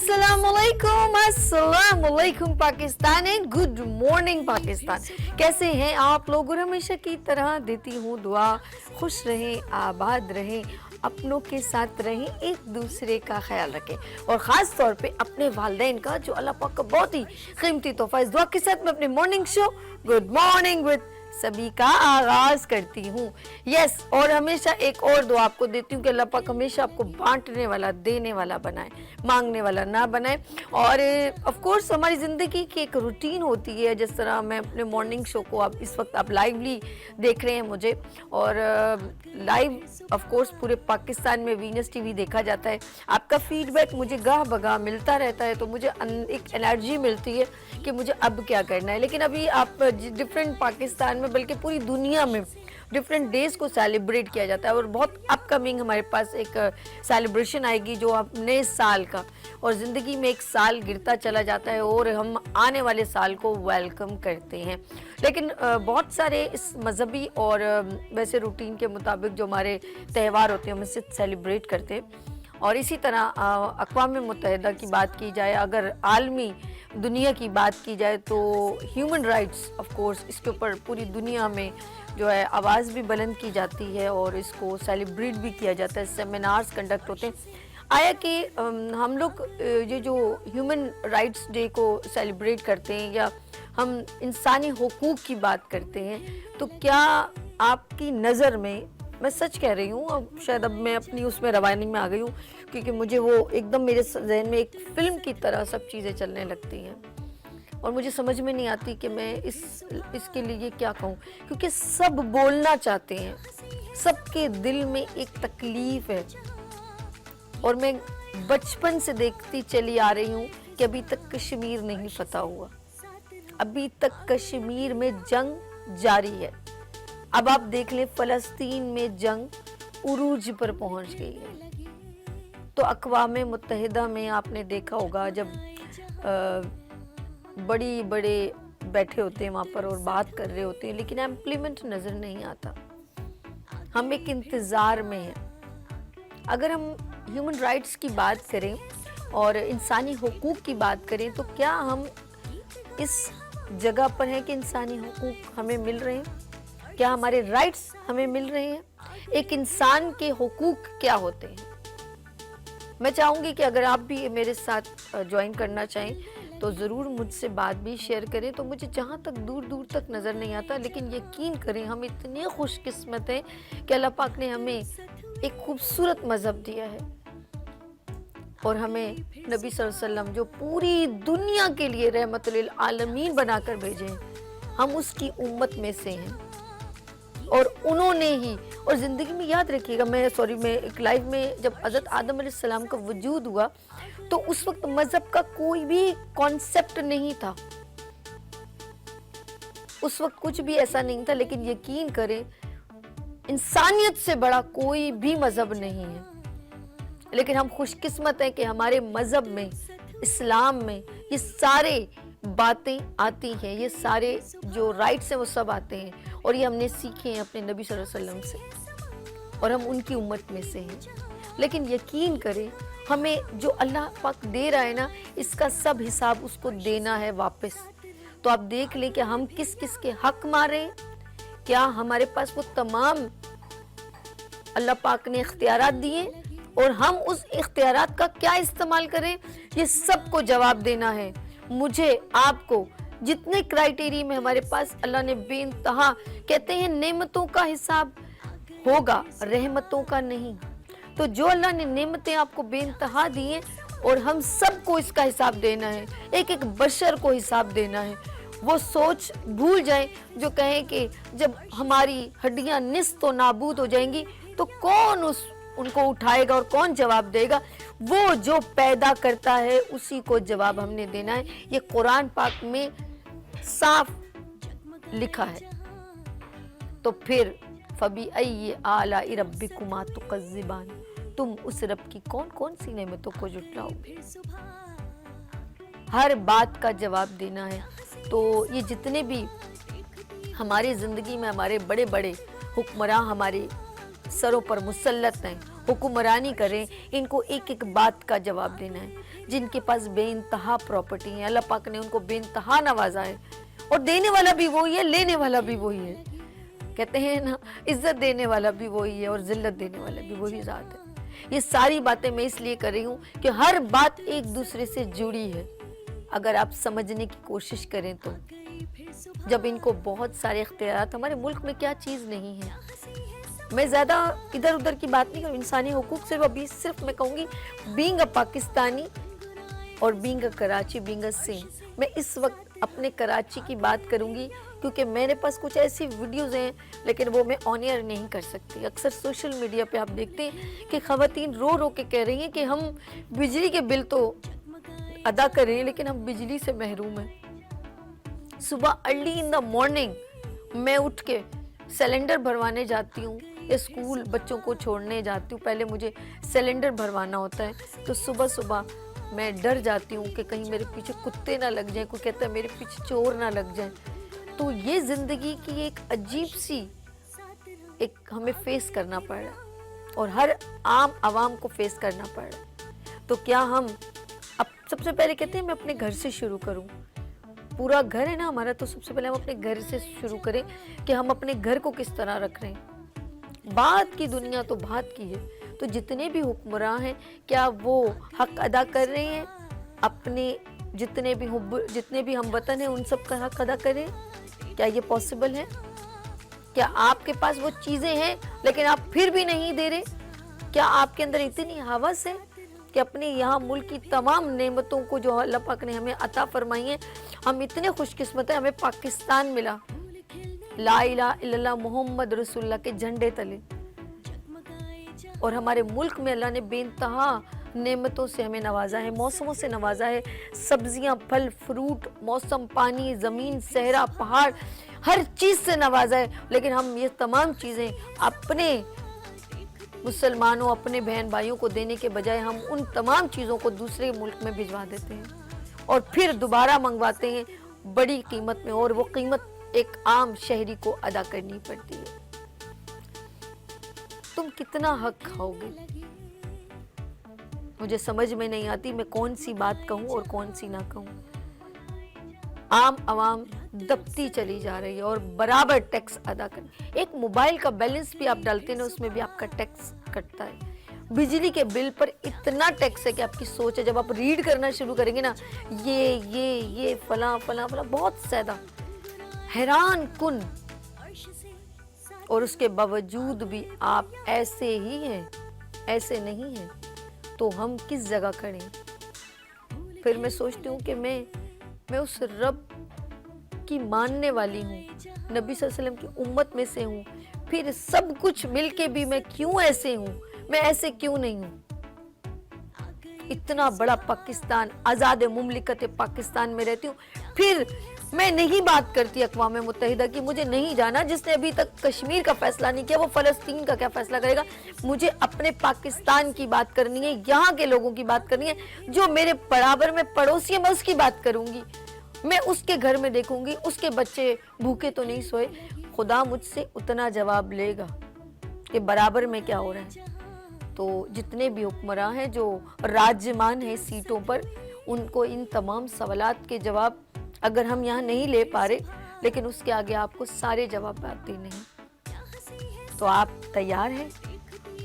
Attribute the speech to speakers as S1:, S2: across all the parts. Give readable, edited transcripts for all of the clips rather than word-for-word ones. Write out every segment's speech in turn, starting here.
S1: अस्सलामुअलैकुम Pakistan and good morning Pakistan. कैसे हैं आप लोग? और हमेशा की तरह देती हूँ दुआ, खुश रहें, आबाद रहें, अपनों के साथ रहें, एक दूसरे का ख्याल रखें और ख़ास तौर पे अपने वालिदैन का जो अल्लाह पाक का बहुत ही कीमती तोहफा। इस दुआ के साथ मैं अपने morning show good morning with सभी का आगाज करती हूँ। यस, और हमेशा एक और दुआ आपको देती हूँ कि अल्लाह पाक हमेशा आपको बांटने वाला, देने वाला बनाए, मांगने वाला ना बनाए। और ऑफ कोर्स हमारी ज़िंदगी की एक रूटीन होती है, जिस तरह मैं अपने मॉर्निंग शो को आप इस वक्त आप लाइवली देख रहे हैं मुझे, और लाइव ऑफ कोर्स पूरे पाकिस्तान में वीनस टीवी देखा जाता है। आपका फीडबैक मुझे गाह बगाह मिलता रहता है, तो मुझे एक एनर्जी मिलती है कि मुझे अब क्या करना है। लेकिन अभी आप डिफरेंट पाकिस्तान में, बल्कि पूरी दुनिया में डिफरेंट डेज को सेलिब्रेट किया जाता है, और बहुत अपकमिंग हमारे पास एक सेलिब्रेशन आएगी जो अब नए साल का, और ज़िंदगी में एक साल गिरता चला जाता है और हम आने वाले साल को वेलकम करते हैं। लेकिन बहुत सारे इस मजहबी और वैसे रूटीन के मुताबिक जो हमारे त्यौहार होते हैं हम इसे सेलिब्रेट करते हैं। और इसी तरह अक़वाम मुत्तहिदा की बात की जाए, अगर आलमी दुनिया की बात की जाए, तो ह्यूमन राइट्स ऑफ कोर्स इसके ऊपर पूरी दुनिया में जो है आवाज़ भी बुलंद की जाती है और इसको सेलिब्रेट भी किया जाता है, सेमिनार्स कंडक्ट होते हैं। आया कि हम लोग ये जो ह्यूमन राइट्स डे को सेलिब्रेट करते हैं या हम इंसानी हुकूक की बात करते हैं, तो क्या आपकी नज़र में, मैं सच कह रही हूँ, अब शायद अब मैं अपनी उसमें रवानी में आ गई हूँ, क्योंकि मुझे वो एकदम मेरे जहन में एक फ़िल्म की तरह सब चीज़ें चलने लगती हैं और मुझे समझ में नहीं आती कि मैं इसके लिए क्या कहूँ, क्योंकि सब बोलना चाहते हैं, सबके दिल में एक तकलीफ़ है। और मैं बचपन से देखती चली आ रही हूँ कि अभी तक कश्मीर नहीं फतह हुआ, अभी तक कश्मीर में जंग जारी है। अब आप देख लें फ़लस्तीन में जंग उरूज पर पहुंच गई है। तो अक़वाम मुत्तहिदा में आपने देखा होगा जब बड़ी बड़े बैठे होते हैं वहाँ पर और बात कर रहे होते हैं, लेकिन इम्प्लीमेंट नज़र नहीं आता। हम एक इंतज़ार में हैं। अगर हम ह्यूमन राइट्स की बात करें और इंसानी हुकूक की बात करें, तो क्या हम इस जगह पर हैं कि इंसानी हुकूक हमें मिल रहे हैं? क्या हमारे राइट्स हमें मिल रहे हैं? एक इंसान के हुकूक क्या होते हैं? मैं चाहूँगी कि अगर आप भी मेरे साथ ज्वाइन करना चाहें तो ज़रूर मुझसे बात भी शेयर करें। तो मुझे जहाँ तक दूर दूर तक नज़र नहीं आता, लेकिन यकीन करें हम इतने खुशकिस्मत हैं कि अल्लाह पाक ने हमें एक खूबसूरत मज़हब दिया है और हमें नबी सल्लल्लाहु अलैहि वसल्लम जो पूरी दुनिया के लिए रहमतुल आलमीन बनाकर भेजे हैं, हम उसकी उम्मत में से हैं। और उन्होंने ही, और ज़िंदगी में याद रखिएगा, मैं एक लाइव में जब हज़रत आदम अलैहिस्सलाम का वजूद हुआ तो उस वक्त मज़हब का कोई भी कॉन्सेप्ट नहीं था, उस वक्त कुछ भी ऐसा नहीं था। लेकिन यकीन करें इंसानियत से बड़ा कोई भी मज़हब नहीं है। लेकिन हम खुशकिस्मत हैं कि हमारे मज़हब में, इस्लाम में ये सारे बातें आती हैं, ये सारे जो राइट्स हैं वो सब आते हैं, और ये हमने सीखे हैं अपने नबी सल्लल्लाहु अलैहि वसल्लम से, और हम उनकी उम्मत में से हैं। लेकिन यकीन करें हमें जो अल्लाह पाक दे रहा है ना, इसका सब हिसाब उसको देना है वापस। तो आप देख लें कि हम किस किस के हक मारे, क्या हमारे पास वो तमाम अल्लाह पाक ने इख्तियारात दिए और हम उस इख्तियारात का क्या इस्तेमाल करें, ये सबको जवाब देना है। मुझे, आपको, जितने क्राइटेरिया में हमारे पास अल्लाह ने बेइंतहा, कहते हैं नेमतों का हिसाब होगा, रहमतों का नहीं। तो जो अल्लाह ने नेमतें आपको बेइंतहा दी हैं और हम सबको इसका हिसाब देना है, एक एक बशर को हिसाब देना है। वो सोच भूल जाएं जो कहें कि जब हमारी हड्डियां निस्त व नाबूद हो जाएंगी तो कौन उनको उठाएगा और कौन जवाब देगा। वो जो पैदा करता है उसी को जवाब हमने देना है। ये कुरान पाक में साफ लिखा है। तो फिर फबी अय्यि आलाइ रब्बिकुमा तुकज़्ज़िबान, तुम उस रब की कौन कौन सी नेमतों को जुटलाओगे। हर बात का जवाब देना है। तो ये जितने भी हमारी ज़िंदगी में हमारे बड़े बड़े हुक्मरान हमारे सरों पर मुसल्लत हैं, हुक्मरानी करें, इनको एक एक बात का जवाब देना है। जिनके पास बेइंतहा प्रॉपर्टी है, अल्लाह पाक ने उनको बेइंतहा नवाजा है, और देने वाला भी वही है, लेने वाला भी वही है। कहते हैं ना, इज्जत देने वाला भी वही है और जिल्लत देने वाला भी वही ज़ात है। ये सारी बातें मैं इसलिए कर रही हूँ कि हर बात एक दूसरे से जुड़ी है। अगर आप समझने की कोशिश करें तो जब इनको बहुत सारे इख्तियारात, हमारे मुल्क में क्या चीज़ नहीं है। मैं ज़्यादा इधर उधर की बात नहीं करूँ, इंसानी हुकूक सिर्फ मैं कहूँगी बीइंग अ पाकिस्तानी और being a Karachi, being a Sindh. मैं इस वक्त अपने कराची की बात करूँगी क्योंकि मेरे पास कुछ ऐसी वीडियोज़ हैं, लेकिन वो मैं ऑन एयर नहीं कर सकती। अक्सर सोशल मीडिया पे आप देखते हैं कि ख़वातीन रो रो के कह रही हैं कि हम बिजली के बिल तो अदा कर रहे हैं लेकिन हम बिजली से महरूम हैं। सुबह अर्ली इन द मॉर्निंग मैं उठ के सिलेंडर भरवाने जाती हूँ या स्कूल बच्चों को छोड़ने जाती हूँ। पहले मुझे सिलेंडर भरवाना होता है, तो सुबह सुबह मैं डर जाती हूँ कि कहीं मेरे पीछे कुत्ते ना लग जाएं, कोई कहता है मेरे पीछे चोर ना लग जाएं। तो ये ज़िंदगी की एक अजीब सी एक हमें फेस करना पड़ रहा है और हर आम आवाम को फेस करना पड़ रहा है। तो क्या हम अब सबसे पहले कहते हैं मैं अपने घर से शुरू करूं। पूरा घर है ना हमारा, तो सबसे पहले हम अपने घर से शुरू करें कि हम अपने घर को किस तरह रख रहे हैं। बात की दुनिया तो बात की है, तो जितने भी हुक्मरान हैं क्या वो हक अदा कर रहे हैं अपने, जितने भी हम वतन हैं उन सब का हक अदा करें? क्या ये पॉसिबल है? क्या आपके पास वो चीज़ें हैं लेकिन आप फिर भी नहीं दे रहे? क्या आपके अंदर इतनी हवस है कि अपने यहाँ मुल्क की तमाम नेमतों को जो अल्लाह पाक ने हमें अता फरमाई है, हम इतने खुशकिस्मत हैं, हमें पाकिस्तान मिला, ला इलाहा इल्लल्लाह मोहम्मद रसूलुल्लाह के झंडे तले, और हमारे मुल्क में अल्लाह ने बेइंतहा नेमतों से हमें नवाजा है, मौसमों से नवाजा है, सब्जियां, फल, फ्रूट, मौसम, पानी, ज़मीन, सहरा, पहाड़, हर चीज़ से नवाजा है। लेकिन हम ये तमाम चीज़ें अपने मुसलमानों, अपने बहन भाइयों को देने के बजाय हम उन तमाम चीज़ों को दूसरे मुल्क में भिजवा देते हैं और फिर दोबारा मंगवाते हैं बड़ी कीमत में, और वो कीमत एक आम शहरी को अदा करनी पड़ती है। तुम कितना हक खाओगे? मुझे समझ में नहीं आती मैं कौन सी बात कहूँ और कौन सी ना कहूँ। आम आवाम दबती चली जा रही है और बराबर टैक्स अदा कर। एक मोबाइल का बैलेंस भी आप डालते हैं ना, उसमें भी आपका टैक्स कटता है। बिजली के बिल पर इतना टैक्स है कि आपकी सोच है, जब आप रीड करना शुरू करेंगे ना, ये फला फला फला, बहुत ज़्यादा हैरान कुन, और उसके बावजूद भी आप ऐसे ही हैं, ऐसे नहीं हैं, तो हम किस जगह खड़े हैं? फिर मैं सोचती हूँ कि मैं उस रब की मानने वाली हूँ, नबी सल्लल्लाहु अलैहि वसल्लम की उम्मत में से हूँ, फिर सब कुछ मिलके भी मैं क्यों ऐसे हूँ? मैं ऐसे क्यों नहीं हूँ? इतना बड़ा पाकिस्तान, आज़ाद मुमलिकत पाकिस्तान में रहती हूँ, फिर मैं नहीं बात करती अक़वाम मुत्तहिदा की। मुझे नहीं जाना, जिसने अभी तक कश्मीर का फैसला नहीं किया वो फ़लस्तीन का क्या फैसला करेगा। मुझे अपने पाकिस्तान की बात करनी है, यहाँ के लोगों की बात करनी है, जो मेरे बराबर में पड़ोसी है मैं उसकी बात करूँगी। मैं उसके घर में देखूँगी उसके बच्चे भूखे तो नहीं सोए, खुदा मुझसे उतना जवाब लेगा कि बराबर में क्या हो रहा है। तो जितने भी हुक्मरान हैं जो राज्यमान हैं सीटों पर, उनको इन तमाम सवालात के जवाब अगर हम यहाँ नहीं ले पा रहे, लेकिन उसके आगे आपको सारे जवाब देने हैं। तो आप तैयार हैं?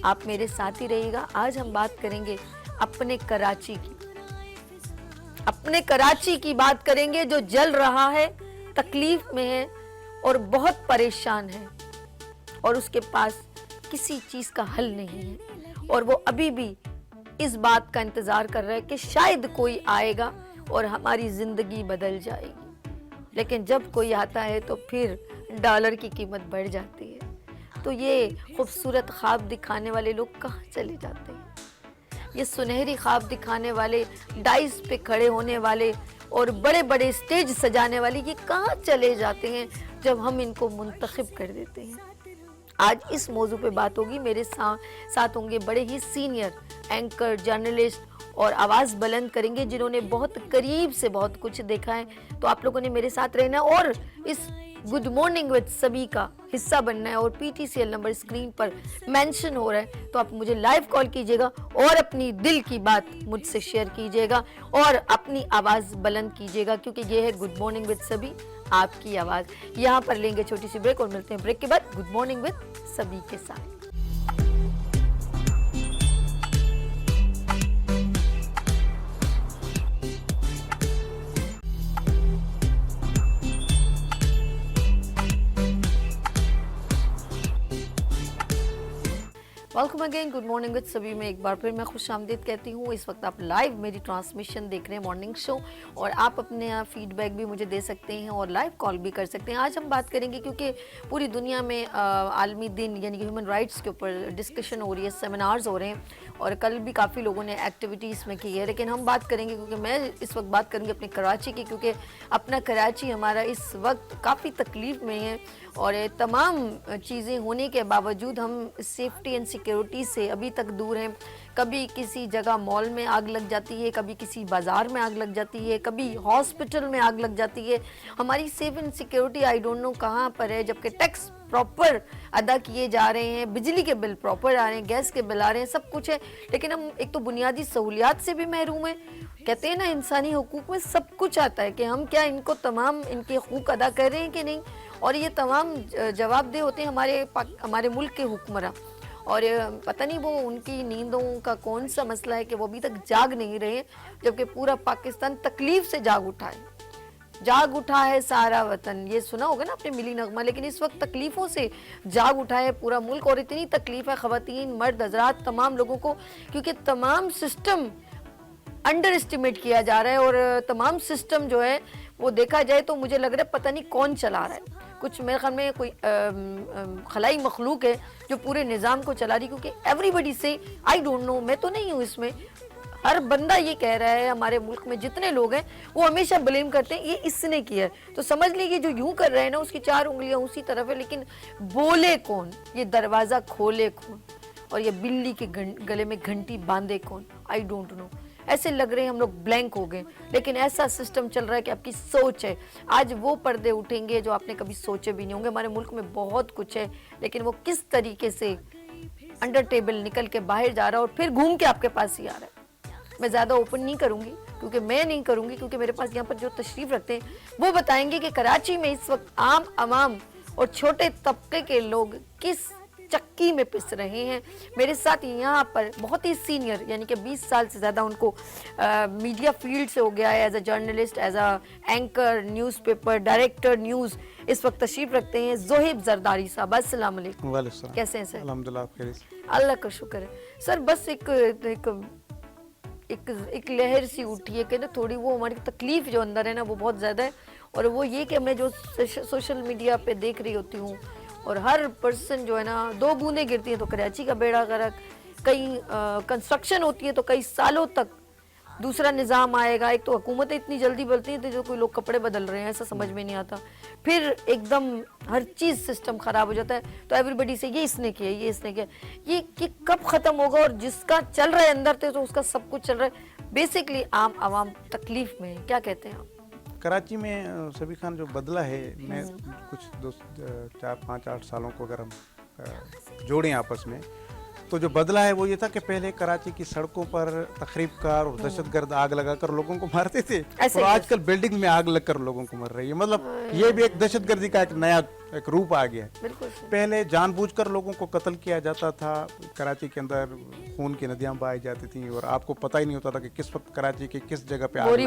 S1: आप मेरे साथ ही रहिएगा। आज हम बात करेंगे अपने कराची की, अपने कराची की बात करेंगे जो जल रहा है, तकलीफ में है और बहुत परेशान है, और उसके पास किसी चीज़ का हल नहीं है, और वो अभी भी इस बात का इंतज़ार कर रहा है कि शायद कोई आएगा और हमारी ज़िंदगी बदल जाएगी। लेकिन जब कोई आता है तो फिर डॉलर की कीमत बढ़ जाती है। तो ये खूबसूरत ख्वाब दिखाने वाले लोग कहाँ चले जाते हैं? ये सुनहरी ख्वाब दिखाने वाले, डाइस पे खड़े होने वाले और बड़े बड़े स्टेज सजाने वाले, ये कहाँ चले जाते हैं जब हम इनको मुंतखब कर देते हैं? आज इस मौजू पे बात होगी। मेरे साथ होंगे बड़े ही सीनियर एंकर, जर्नलिस्ट और आवाज़ बुलंद करेंगे जिन्होंने बहुत करीब से बहुत कुछ देखा है। तो आप लोगों ने मेरे साथ रहना और इस गुड मॉर्निंग विद सभी का हिस्सा बनना है और PTCL नंबर स्क्रीन पर मेंशन हो रहा है तो आप मुझे लाइव कॉल कीजिएगा और अपनी दिल की बात मुझसे शेयर कीजिएगा और अपनी आवाज़ बुलंद कीजिएगा, क्योंकि ये है गुड मॉर्निंग विद सभी, आपकी आवाज़। यहाँ पर लेंगे छोटी सी ब्रेक और मिलते हैं ब्रेक के बाद गुड मॉर्निंग विद सभी के साथ। Welcome again, good morning with सभी में एक बार फिर मैं खुश आमदीद कहती हूँ। इस वक्त आप लाइव मेरी ट्रांसमिशन देख रहे हैं मॉर्निंग शो, और आप अपने यहाँ फीडबैक भी मुझे दे सकते हैं और लाइव कॉल भी कर सकते हैं। आज हम बात करेंगे क्योंकि पूरी दुनिया में आलमी दिन यानी कि ह्यूमन राइट्स के ऊपर डिस्कशन हो रही है, सेमिनार्स हो रहे हैं और कल भी काफ़ी लोगों ने एक्टिविटीज़ में की है। लेकिन हम बात करेंगे, क्योंकि मैं इस वक्त बात करूँगी अपने कराची की, क्योंकि अपना कराची हमारा इस वक्त काफ़ी तकलीफ़ में है और तमाम चीज़ें होने के बावजूद हम सेफ्टी एंड सिक्योरिटी से अभी तक दूर हैं। कभी किसी जगह मॉल में आग लग जाती है, कभी किसी बाज़ार में आग लग जाती है, कभी हॉस्पिटल में आग लग जाती है। हमारी safe and security I don't know कहाँ पर है, जबकि टैक्स प्रॉपर अदा किए जा रहे हैं, बिजली के बिल प्रॉपर आ रहे हैं, गैस के बिल आ रहे हैं, सब कुछ है, लेकिन हम एक तो बुनियादी सहूलियात से भी महरूम हैं। कहते हैं ना इंसानी हुकूक में सब कुछ आता है कि हम क्या इनको तमाम इनके हुकूक अदा कर रहे हैं कि नहीं, और ये तमाम जवाबदेह होते हैं हमारे मुल्क के हुक्मरान। और पता नहीं वो उनकी नींदों का कौन सा मसला है कि वो अभी तक जाग नहीं रहे, जबकि पूरा पाकिस्तान तकलीफ से जाग उठा है सारा वतन। ये सुना होगा ना आपने मिली नगमा, लेकिन इस वक्त तकलीफ़ों से जाग उठा है पूरा मुल्क। और इतनी तकलीफ है ख़वातीन, मर्द, हज़रात, तमाम लोगों को, क्योंकि तमाम सिस्टम अंडर एस्टिमेट किया जा रहा है और तमाम सिस्टम जो है वो देखा जाए तो मुझे लग रहा है पता नहीं कौन चला रहा है। कुछ मेरे ख्याल में कोई खलाई मखलूक है जो पूरे निज़ाम को चला रही, क्योंकि एवरीबडी से आई डोंट नो, मैं तो नहीं हूँ इसमें, हर बंदा ये कह रहा है, हमारे मुल्क में जितने लोग हैं वो हमेशा ब्लेम करते हैं ये इसने किया है। तो समझ लीजिए जो यूं कर रहे हैं ना उसकी 4 उंगलियां उसी तरफ है, लेकिन बोले कौन, ये दरवाज़ा खोले कौन और ये बिल्ली के गले में घंटी बांधे कौन, आई डोंट नो। ऐसे लग रहे हैं हम लोग ब्लैंक हो गए, लेकिन ऐसा सिस्टम चल रहा है कि आपकी सोच है, आज वो पर्दे उठेंगे जो आपने कभी सोचे भी नहीं होंगे। हमारे मुल्क में बहुत कुछ है, लेकिन वो किस तरीके से अंडर टेबल निकल के बाहर जा रहा है और फिर घूम के आपके पास ही आ रहा है। मैं ज़्यादा ओपन नहीं करूँगी, क्योंकि मेरे पास यहाँ पर जो तशरीफ़ रखते हैं वो बताएंगे कि कराची में इस वक्त आम आवाम और छोटे तबके के लोग किस चक्की में पिस रहे हैं। मेरे साथ यहाँ पर बहुत ही सीनियर, यानी कि 20 साल से ज़्यादा उनको मीडिया फील्ड से हो गया है, as a journalist, as a anchor, newspaper director news, इस वक्त तशरीफ रखते हैं ज़ोहेब ज़रदारी साहब। अस्सलाम वालेकुम।
S2: वालेकुम।
S1: कैसे हैं सर?
S2: अल्हम्दुलिल्लाह खैर।
S1: अल्लाह का शुक्र है सर। बस एक लहर सी उठी है कि ना थोड़ी वो हमारी तकलीफ़ जो अंदर है ना वो बहुत ज़्यादा है, और वो ये कि मैं जो सोशल मीडिया पे देख रही होती हूँ और हर पर्सन जो है ना 2 बूंदें गिरती हैं तो कराची का बेड़ा गर्क, कहीं कंस्ट्रक्शन होती है तो कई सालों तक दूसरा निज़ाम आएगा। एक तो हुकूमतें इतनी जल्दी बदलती हैं तो जो कोई लोग कपड़े बदल रहे हैं ऐसा समझ में नहीं आता, फिर एकदम हर चीज़ सिस्टम ख़राब हो जाता है। तो एवरीबडी से ये इसने किया, ये कब ख़त्म होगा? और जिसका चल रहा है अंदर से तो उसका सब कुछ चल रहा है, बेसिकली आम आवाम तकलीफ़ में है। क्या कहते हैं आप?
S2: कराची में सभी खान जो बदला है, मैं कुछ 4, 5, 8 सालों को अगर हम जोड़ें आपस में, तो जो बदला है वो ये था कि पहले कराची की सड़कों पर तखरीबकार और दहशतगर्द आग लगाकर लोगों को मारते थे, और आजकल बिल्डिंग में आग लगकर लोगों को मर रही है। मतलब ये भी एक दहशतगर्दी का एक नया एक रूप आ गया है। पहले जानबूझकर लोगों को कत्ल किया जाता था, कराची के अंदर खून की नदियां बहाई जाती थी और आपको पता ही नहीं होता था कि किस वक्त कराची की किस जगह पे आग लग रही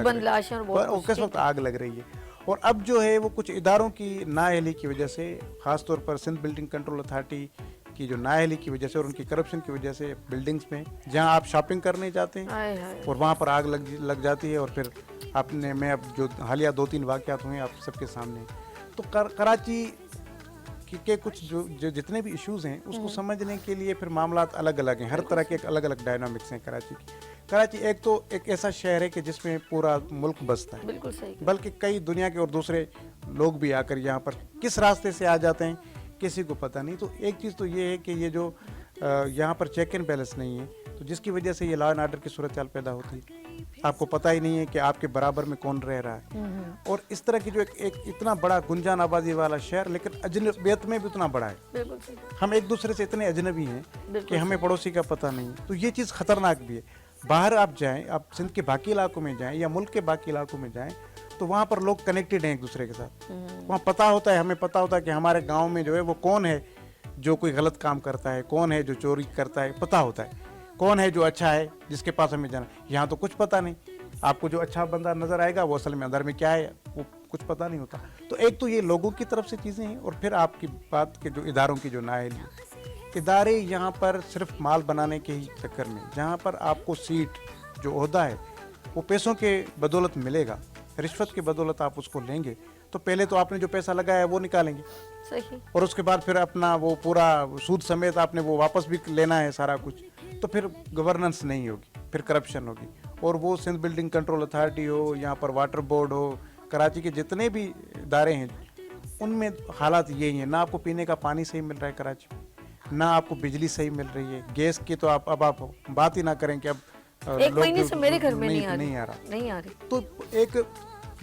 S2: है और किस वक्त आग लग रही है। और अब जो है वो कुछ इदारों की नाअहली की वजह से, ख़ासतौर पर सिंध बिल्डिंग कंट्रोल अथॉरिटी की जो नाअहली की वजह से और उनकी करप्शन की वजह से, बिल्डिंग्स में जहां आप शॉपिंग करने जाते हैं और वहां पर आग लग जाती है, और फिर आपने मैं अब जो हालिया 2-3 वाक़यात हुए आप सबके सामने, तो कराची के कुछ जो जितने भी इश्यूज़ हैं उसको समझने के लिए फिर मामलात अलग अलग हैं, हर तरह के एक अलग अलग डायनामिक्स हैं कराची की। कराची एक तो एक ऐसा शहर है कि जिसमें पूरा मुल्क बसता है, बिल्कुल सही, बल्कि कई दुनिया के और दूसरे लोग भी आकर यहाँ पर किस रास्ते से आ जाते हैं किसी को पता नहीं। तो एक चीज़ तो ये है कि ये जो यहाँ पर चेक एंड बैलेंस नहीं है, तो जिसकी वजह से ये लॉ एंड आर्डर की सूरत चाल पैदा होती है। आपको पता ही नहीं है कि आपके बराबर में कौन रह रहा है। और इस तरह की जो एक इतना बड़ा गुंजान आबादी वाला शहर, लेकिन अजनबियत में भी उतना बड़ा है।
S1: बिल्कुल सही।
S2: हम एक दूसरे से इतने अजनबी हैं
S1: बिल्कुल
S2: कि हमें पड़ोसी का पता नहीं है। तो ये चीज़ खतरनाक भी है। बाहर आप जाएं, आप सिंध के बाकी इलाकों में जाएं या मुल्क के बाकी इलाकों में जाएं, तो वहाँ पर लोग कनेक्टेड हैं एक दूसरे के साथ। वहाँ पता होता है, हमें पता होता है कि हमारे गाँव में जो है वो कौन है जो कोई गलत काम करता है, कौन है जो चोरी करता है, पता होता है। कौन है जो अच्छा है जिसके पास हमें जाना। यहाँ तो कुछ पता नहीं। आपको जो अच्छा बंदा नजर आएगा वो असल में अंदर में क्या है वो कुछ पता नहीं होता। तो एक तो ये लोगों की तरफ से चीज़ें हैं, और फिर आपकी बात के जो इदारों की जो नाअहली, इदारे यहाँ पर सिर्फ माल बनाने के ही चक्कर में, जहाँ पर आपको सीट जो ओहदा है वो पैसों के बदौलत मिलेगा, रिश्वत के बदौलत आप उसको लेंगे, तो पहले तो आपने जो पैसा लगाया है वो निकालेंगे,
S1: सही।
S2: और उसके बाद फिर अपना वो पूरा सूद समेत आपने वो वापस भी लेना है सारा कुछ। तो फिर गवर्नेंस नहीं होगी, फिर करप्शन होगी। और वो सिंध बिल्डिंग कंट्रोल अथॉरिटी हो, यहाँ पर वाटर बोर्ड हो, कराची के जितने भी इदारे हैं उनमें हालात यही हैं। ना आपको पीने का पानी सही मिल रहा है कराची में, ना आपको बिजली सही मिल रही है। गैस की तो आप बात ही ना करें कि अब
S1: एक महीने से मेरे घर में नहीं
S2: आ रहा।
S1: नहीं आ रही।
S2: तो एक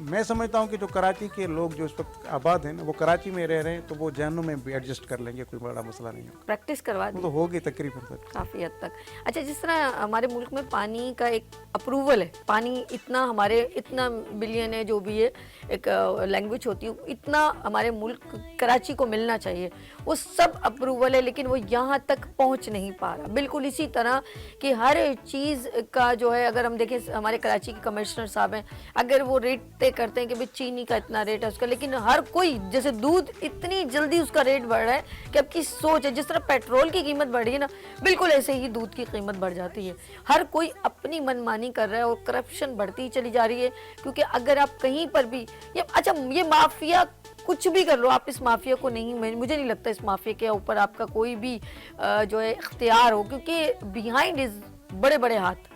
S2: मैं समझता हूँ कि जो कराची के लोग जो इस वक्त आबाद हैं ना, वो कराची में रह रहे हैं, तो वो जहन्नुम में भी एडजस्ट कर लेंगे, कोई बड़ा मसला नहीं होगा।
S1: प्रैक्टिस करवा
S2: वो
S1: दी
S2: तो होगी तकरीबन
S1: काफ़ी हद तक। अच्छा, जिस तरह हमारे मुल्क में पानी का एक अप्रूवल है, पानी इतना हमारे इतना बिलियन है जो भी है, एक लैंग्वेज होती है, इतना हमारे मुल्क कराची को मिलना चाहिए, वो सब अप्रूवल है, लेकिन वो यहाँ तक पहुँच नहीं पा रहा। बिल्कुल इसी तरह कि हर चीज़ का जो है, अगर हम देखें हमारे कराची के कमिश्नर साहब हैं, अगर वो रेट तय करते हैं कि भाई चीनी का इतना रेट है उसका, लेकिन हर कोई, जैसे दूध इतनी जल्दी उसका रेट बढ़ रहा है कि आपकी सोच है, जिस तरह पेट्रोल की कीमत बढ़ी है ना, बिल्कुल ऐसे ही दूध की कीमत बढ़ जाती है। हर कोई अपनी मनमानी कर रहा है और करप्शन बढ़ती ही चली जा रही है। क्योंकि अगर आप कहीं पर भी ये माफिया कुछ भी कर लो, आप इस माफिया को नहीं, मुझे नहीं लगता इस माफिया के ऊपर आपका कोई भी जो है इख्तियार हो, क्योंकि बिहाइंड इज बड़े बड़े हाथ।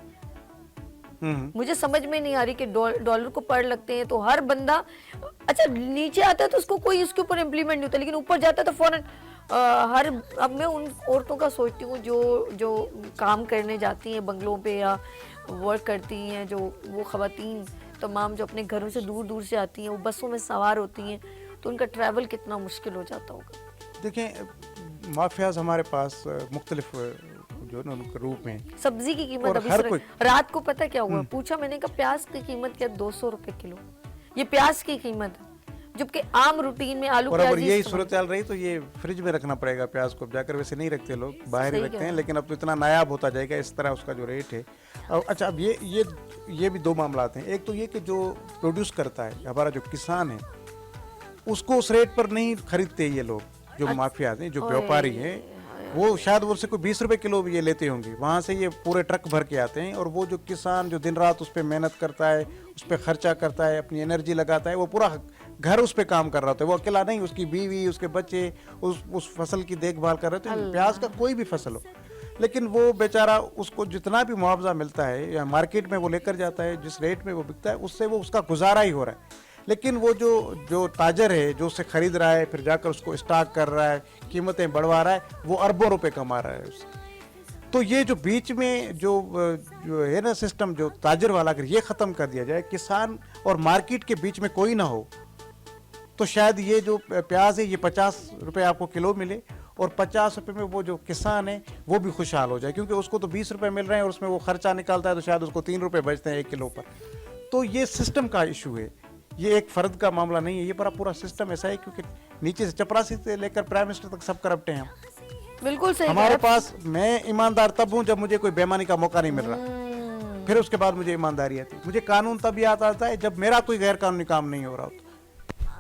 S1: मुझे समझ में नहीं आ रही कि डॉलर को पढ़ लगते हैं तो हर बंदा, अच्छा नीचे आता है तो उसको कोई उसके ऊपर इम्प्लीमेंट नहीं होता, लेकिन ऊपर जाता है तो फौरन अब मैं उन औरतों का सोचती हूँ जो काम करने जाती हैं बंगलों पे या वर्क करती हैं, जो वो ख़वातीन तमाम जो अपने घरों से दूर दूर से आती हैं, वो बसों में सवार होती हैं, तो उनका ट्रैवल कितना मुश्किल हो जाता होगा।
S2: देखें, माफियाज हमारे पास मुख्तलिफ जो ना उनके रूप में।
S1: सब्जी की कीमत अभी रात को पता क्या हुआ, पूछा मैंने कहा प्याज की कीमत क्या, 200 रुपए किलो, ये प्याज की कीमत है, जबकि आम रूटीन में आलू
S2: और अगर यही सूरत चल रही तो ये फ्रिज में रखना पड़ेगा प्याज को, जाकर वैसे नहीं रखते लोग, बाहर ही रखते हैं, लेकिन अब तो इतना नायाब होता जाएगा इस तरह उसका जो रेट है। और अच्छा, अब ये भी दो मामला हैं। एक तो ये कि जो प्रोड्यूस करता है हमारा जो किसान है, उसको उस रेट पर नहीं खरीदते ये लोग, जो माफियाज हैं, जो व्यापारी हैं, वो शायद वो से कोई 20 रुपए किलो भी ये लेते होंगे, वहाँ से ये पूरे ट्रक भर के आते हैं। और वो जो किसान जो दिन रात उस पर मेहनत करता है, उस पर खर्चा करता है, अपनी एनर्जी लगाता है, वो पूरा घर उस पर काम कर रहा होता है, वो अकेला नहीं, उसकी बीवी, उसके बच्चे उस फसल की देखभाल कर रहे थे। प्याज का कोई भी फसल हो, लेकिन वो बेचारा, उसको जितना भी मुआवजा मिलता है या मार्केट में वो लेकर जाता है, जिस रेट में वो बिकता है, उससे वो उसका गुजारा ही हो रहा है। लेकिन वो जो ताजर है, जो उससे खरीद रहा है, फिर जाकर उसको स्टॉक कर रहा है, कीमतें बढ़वा रहा है, वो अरबों रुपए कमा रहा है उससे। तो ये जो बीच में जो है ना सिस्टम, जो ताजर वाला, अगर ये ख़त्म कर दिया जाए, किसान और मार्केट के बीच में कोई ना हो, तो शायद ये जो प्याज है ये 50 रुपए आपको किलो मिले, और 50 रुपए में वो जो किसान है वो भी खुशहाल हो जाए, क्योंकि उसको तो 20 रुपए मिल रहे हैं और उसमें वो खर्चा निकालता है तो शायद उसको 3 रुपए बचते हैं 1 किलो पर। तो ये सिस्टम का इशू है, ये एक फर्द का मामला नहीं है, ये पूरा सिस्टम ऐसा है, क्योंकि नीचे से चपरासी से लेकर प्राइम मिनिस्टर तक सब करप्ट हैं हम।
S1: बिल्कुल सही।
S2: हमारे पास, मैं ईमानदार तब हूँ जब मुझे कोई बेईमानी का मौका नहीं मिल रहा, फिर उसके बाद मुझे ईमानदारी आती है। मुझे कानून तब याद आता है जब मेरा कोई गैर कानूनी काम नहीं हो रहा होता।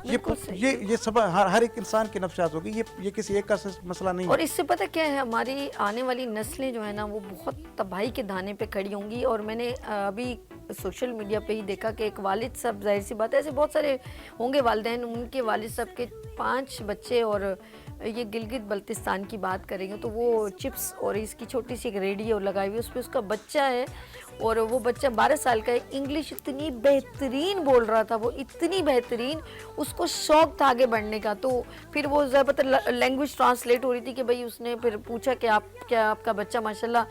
S2: ये सब हर एक इंसान की नफ्सियात होगी, ये किसी एक का मसला नहीं है।
S1: और इससे पता क्या है, हमारी आने वाली नस्लें जो है ना, वो बहुत तबाही के दाने पे खड़ी होंगी। और मैंने अभी सोशल मीडिया पे ही देखा कि एक वालिद साहब, जाहिर सी बात है ऐसे बहुत सारे होंगे वालिदैन, उनके वालिद साहब के 5 बच्चे, और ये गिलगित बल्तिस्तान की बात करेंगे तो वो चिप्स और इसकी छोटी सी एक रेडियो लगाई हुई, उस पर उसका बच्चा है, और वो बच्चा 12 साल का है। इंग्लिश इतनी बेहतरीन बोल रहा था, वो इतनी बेहतरीन, उसको शौक था आगे बढ़ने का। तो फिर वो ज़्यादातर लैंग्वेज ट्रांसलेट हो रही थी कि भाई उसने फिर पूछा कि आपका बच्चा माशाल्लाह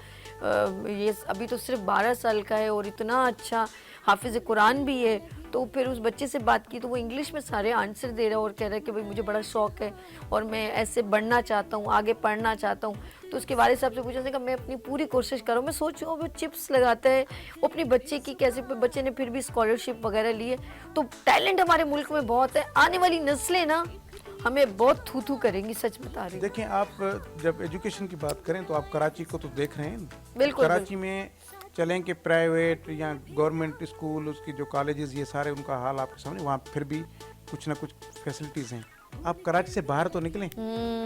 S1: ये अभी तो सिर्फ 12 साल का है और इतना अच्छा हाफिज कुरान भी है। तो फिर उस बच्चे से बात की तो वो इंग्लिश में सारे आंसर दे रहा है और कह रहा है कि भाई मुझे बड़ा शौक है और मैं ऐसे बढ़ना चाहता हूँ, आगे पढ़ना चाहता हूँ। तो उसके वालिद साहब से पूछा, उसने कहा मैं अपनी पूरी कोशिश कर रहा हूँ। मैं सोच रहा हूँ वो चिप्स लगाता है, वो अपनी बच्चे की कैसे, बच्चे ने फिर भी स्कॉलरशिप वगैरह ली है। तो टैलेंट हमारे मुल्क में बहुत है। आने वाली नस्लें ना हमें बहुत थू थू करेंगी, सच बता रही हूँ।
S2: देखिए, आप जब एजुकेशन की बात करें तो आप कराची को तो देख रहे हैं।
S1: बिल्कुल,
S2: कराची में चलें कि प्राइवेट या गवर्नमेंट स्कूल, उसकी जो कॉलेजेस, ये सारे उनका हाल आपके सामने। वहाँ फिर भी कुछ ना कुछ फैसिलिटीज़ हैं। आप कराची से बाहर तो निकलें,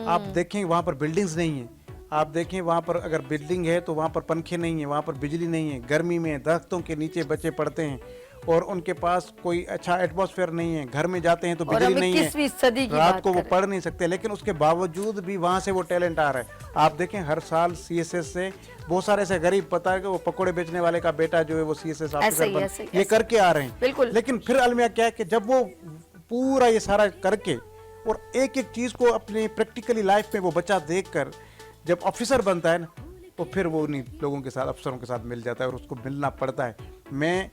S2: आप देखें वहाँ पर बिल्डिंग्स नहीं हैं। आप देखें वहाँ पर अगर बिल्डिंग है तो वहाँ पर पंखे नहीं है, वहाँ पर बिजली नहीं है, गर्मी में दरख्तों के नीचे बच्चे पढ़ते हैं और उनके पास कोई अच्छा एटमॉस्फेयर नहीं है। घर में जाते हैं तो बिजली नहीं है, रात को वो पढ़ नहीं सकते, लेकिन उसके बावजूद भी वहाँ से वो टैलेंट आ रहा है। आप देखें हर साल CSS से बहुत सारे ऐसे गरीब, पता है कि वो पकोड़े बेचने वाले का बेटा जो है वो CSS ऑफिसर ये करके आ रहे हैं। लेकिन फिर अलमिया क्या है कि जब वो पूरा ये सारा करके और एक एक चीज़ को अपनी प्रैक्टिकली लाइफ में वो बच्चा देखकर जब ऑफिसर बनता है ना, तो फिर वो उन्हीं लोगों के साथ, अफसरों के साथ मिल जाता है और उसको मिलना पड़ता है। मैं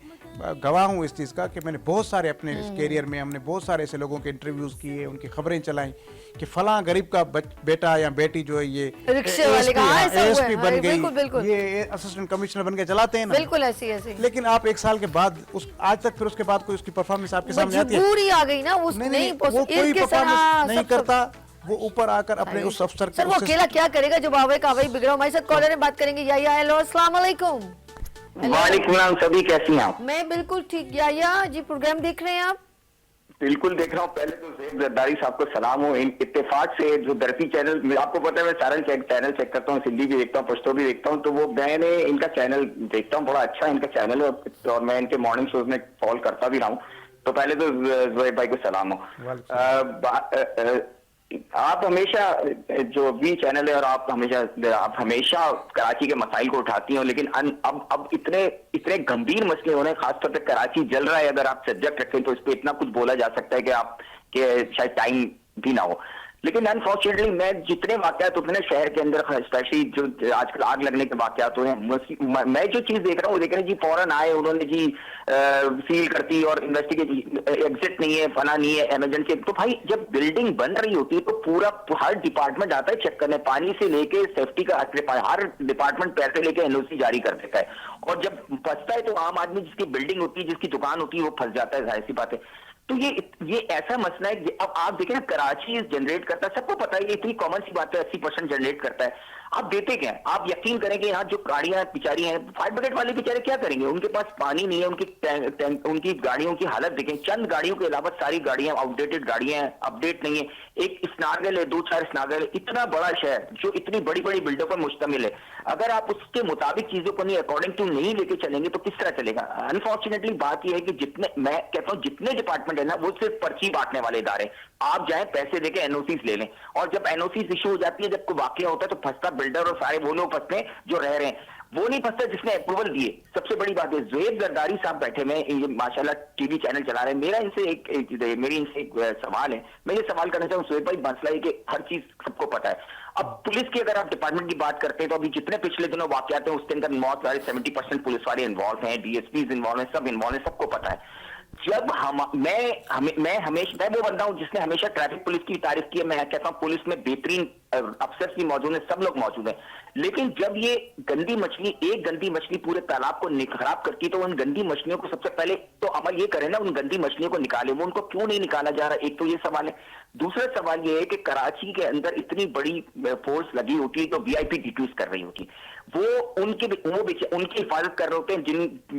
S2: गवाह हूँ इस चीज़ का कि मैंने बहुत सारे अपने इस कैरियर में, हमने बहुत सारे ऐसे लोगों के इंटरव्यूज़ किए, उनकी खबरें चलाई कि फलां गरीब का बेटा या बेटी जो है ये ASP बन गई, ये असिस्टेंट कमिश्नर बन के चलाते हैं ना।
S1: बिल्कुल ऐसी।
S2: लेकिन आप एक साल के बाद आज तक फिर उसके बाद कोई उसकी परफॉर्मेंस आपके सामने आती है?
S1: पूरी आ गई ना, वो
S2: नहीं, वो कोई परफॉर्मेंस नहीं करता। वो ऊपर आकर अपने उस अफसर
S1: सर, वो अकेला क्या करेगा जब आवे का वही बिगड़ा। हमारे साथ कॉलर है, बात करेंगे। या हेलो, अस्सलाम वालेकुम।
S3: वालेकुम सलाम। सभी कैसी हैं आप?
S1: मैं बिल्कुल ठीक। या जी, प्रोग्राम देख रहे हैं आप?
S3: बिल्कुल देख रहा हूँ। पहले तो ज़ैब जरदारी साहब को सलाम हो। इत्तेफाक से जो धरती चैनल, आपको पता है मैं सारा चैनल चेक करता हूँ, सिंधी भी देखता हूँ, पश्तो भी देखता हूँ, तो वो मैंने इनका चैनल देखता हूँ, बड़ा अच्छा इनका चैनल है और मैं इनके मॉर्निंग शोज में फॉलो करता भी रहा हूँ। तो पहले तो ज़ैब भाई को सलाम हो। आप हमेशा जो भी चैनल है और आप हमेशा कराची के मसाइल को उठाती हैं, लेकिन अब इतने गंभीर मसले हो रहे हैं, खासतौर पे कराची जल रहा है। अगर आप सब्जेक्ट रखें तो इस पे इतना कुछ बोला जा सकता है कि शायद टाइम भी ना हो। लेकिन अनफॉर्चुनेटली मैं जितने वाकयात उतने शहर के अंदर, स्पेशली जो आजकल आग लगने के वाकयात हुए हैं, मैं जो चीज देख रहा हूँ, देख रहे हैं जी फौरन आए उन्होंने जी सील करती और इन्वेस्टिगेट, एग्जिट नहीं है, फना नहीं है, इमरजेंसी। तो भाई जब बिल्डिंग बन रही होती है तो पूरा हर डिपार्टमेंट आता है चेक करने, पानी से लेके सेफ्टी का हर डिपार्टमेंट पैसे लेके NOC जारी कर देता है। और जब फंसता है तो आम आदमी जिसकी बिल्डिंग होती है, जिसकी दुकान होती है, वो फंस जाता है, जाहिर सी बात है। तो ये ऐसा मसला है। अब आप देखें ना, कराची जनरेट करता है, सबको पता है, ये इतनी कॉमन सी बात है, 80% जनरेट करता है। आप देते क्या है? आप यकीन करें कि यहाँ जो गाड़ियां बेचारी हैं, फायर ब्रिगेड वाले बेचारे क्या करेंगे? उनके पास पानी नहीं है, उनकी गाड़ियों की हालत देखें। चंद गाड़ियों के अलावा सारी गाड़ियां आउटडेटेड गाड़ियां हैं, अपडेट नहीं है। एक स्नागल है, 2-4 स्नागल है। इतना बड़ा शहर जो इतनी बड़ी बड़ी बिल्डिंगों पर मुश्तमिल है, अगर आप उसके मुताबिक चीजों को नहीं, अकॉर्डिंग टू नहीं लेके चलेंगे तो किस तरह चलेगा? अनफॉर्चुनेटली बात यह है कि मैं कहता हूं जितने डिपार्टमेंट है ना, वो सिर्फ पर्ची बांटने वाले इदारे। आप जाएं, पैसे देके NOCs ले लें, और जब NOCs इशू हो जाती है, जब कोई वाकया होता है, तो फंसता बिल्डर और सारे वो लोग फंसते हैं जो रह रहे हैं, वो नहीं फंसता जिसने अप्रूवल दिए। सबसे बड़ी बात है, ज़ैब जरदारी साहब बैठे में, ये माशाल्लाह टीवी चैनल चला रहे हैं। मेरी इनसे एक सवाल है, मैं ये सवाल करना चाहूँ ज़ैब भाई, मसला है कि हर चीज सबको पता है। अब पुलिस की अगर आप डिपार्टमेंट की बात करते हैं तो अभी जितने पिछले दिनों वाकयात हैं उसके अंदर मौत वाले 70% पुलिस वाले इन्वॉल्व हैं, DSPs इन्वॉल्व हैं, सब इन्वॉल्व हैं, सबको पता है। जब मैं वो बंदा हूं जिसने हमेशा ट्रैफिक पुलिस की तारीफ की है। मैं कहता हूं पुलिस में बेहतरीन अफसर भी मौजूद है, सब लोग मौजूद हैं, लेकिन जब ये एक गंदी मछली पूरे तालाब को खराब करती है, तो उन गंदी मछलियों को सबसे पहले तो अमल ये करें ना, उन गंदी मछलियों को निकाले। वो उनको क्यों नहीं निकाला जा रहा? एक तो ये सवाल है। दूसरा सवाल ये है कि कराची के अंदर इतनी बड़ी फोर्स लगी होती है तो VIP ड्यूटीज कर रही होती, वो उनकी हिफाजत कर रहे होते हैं,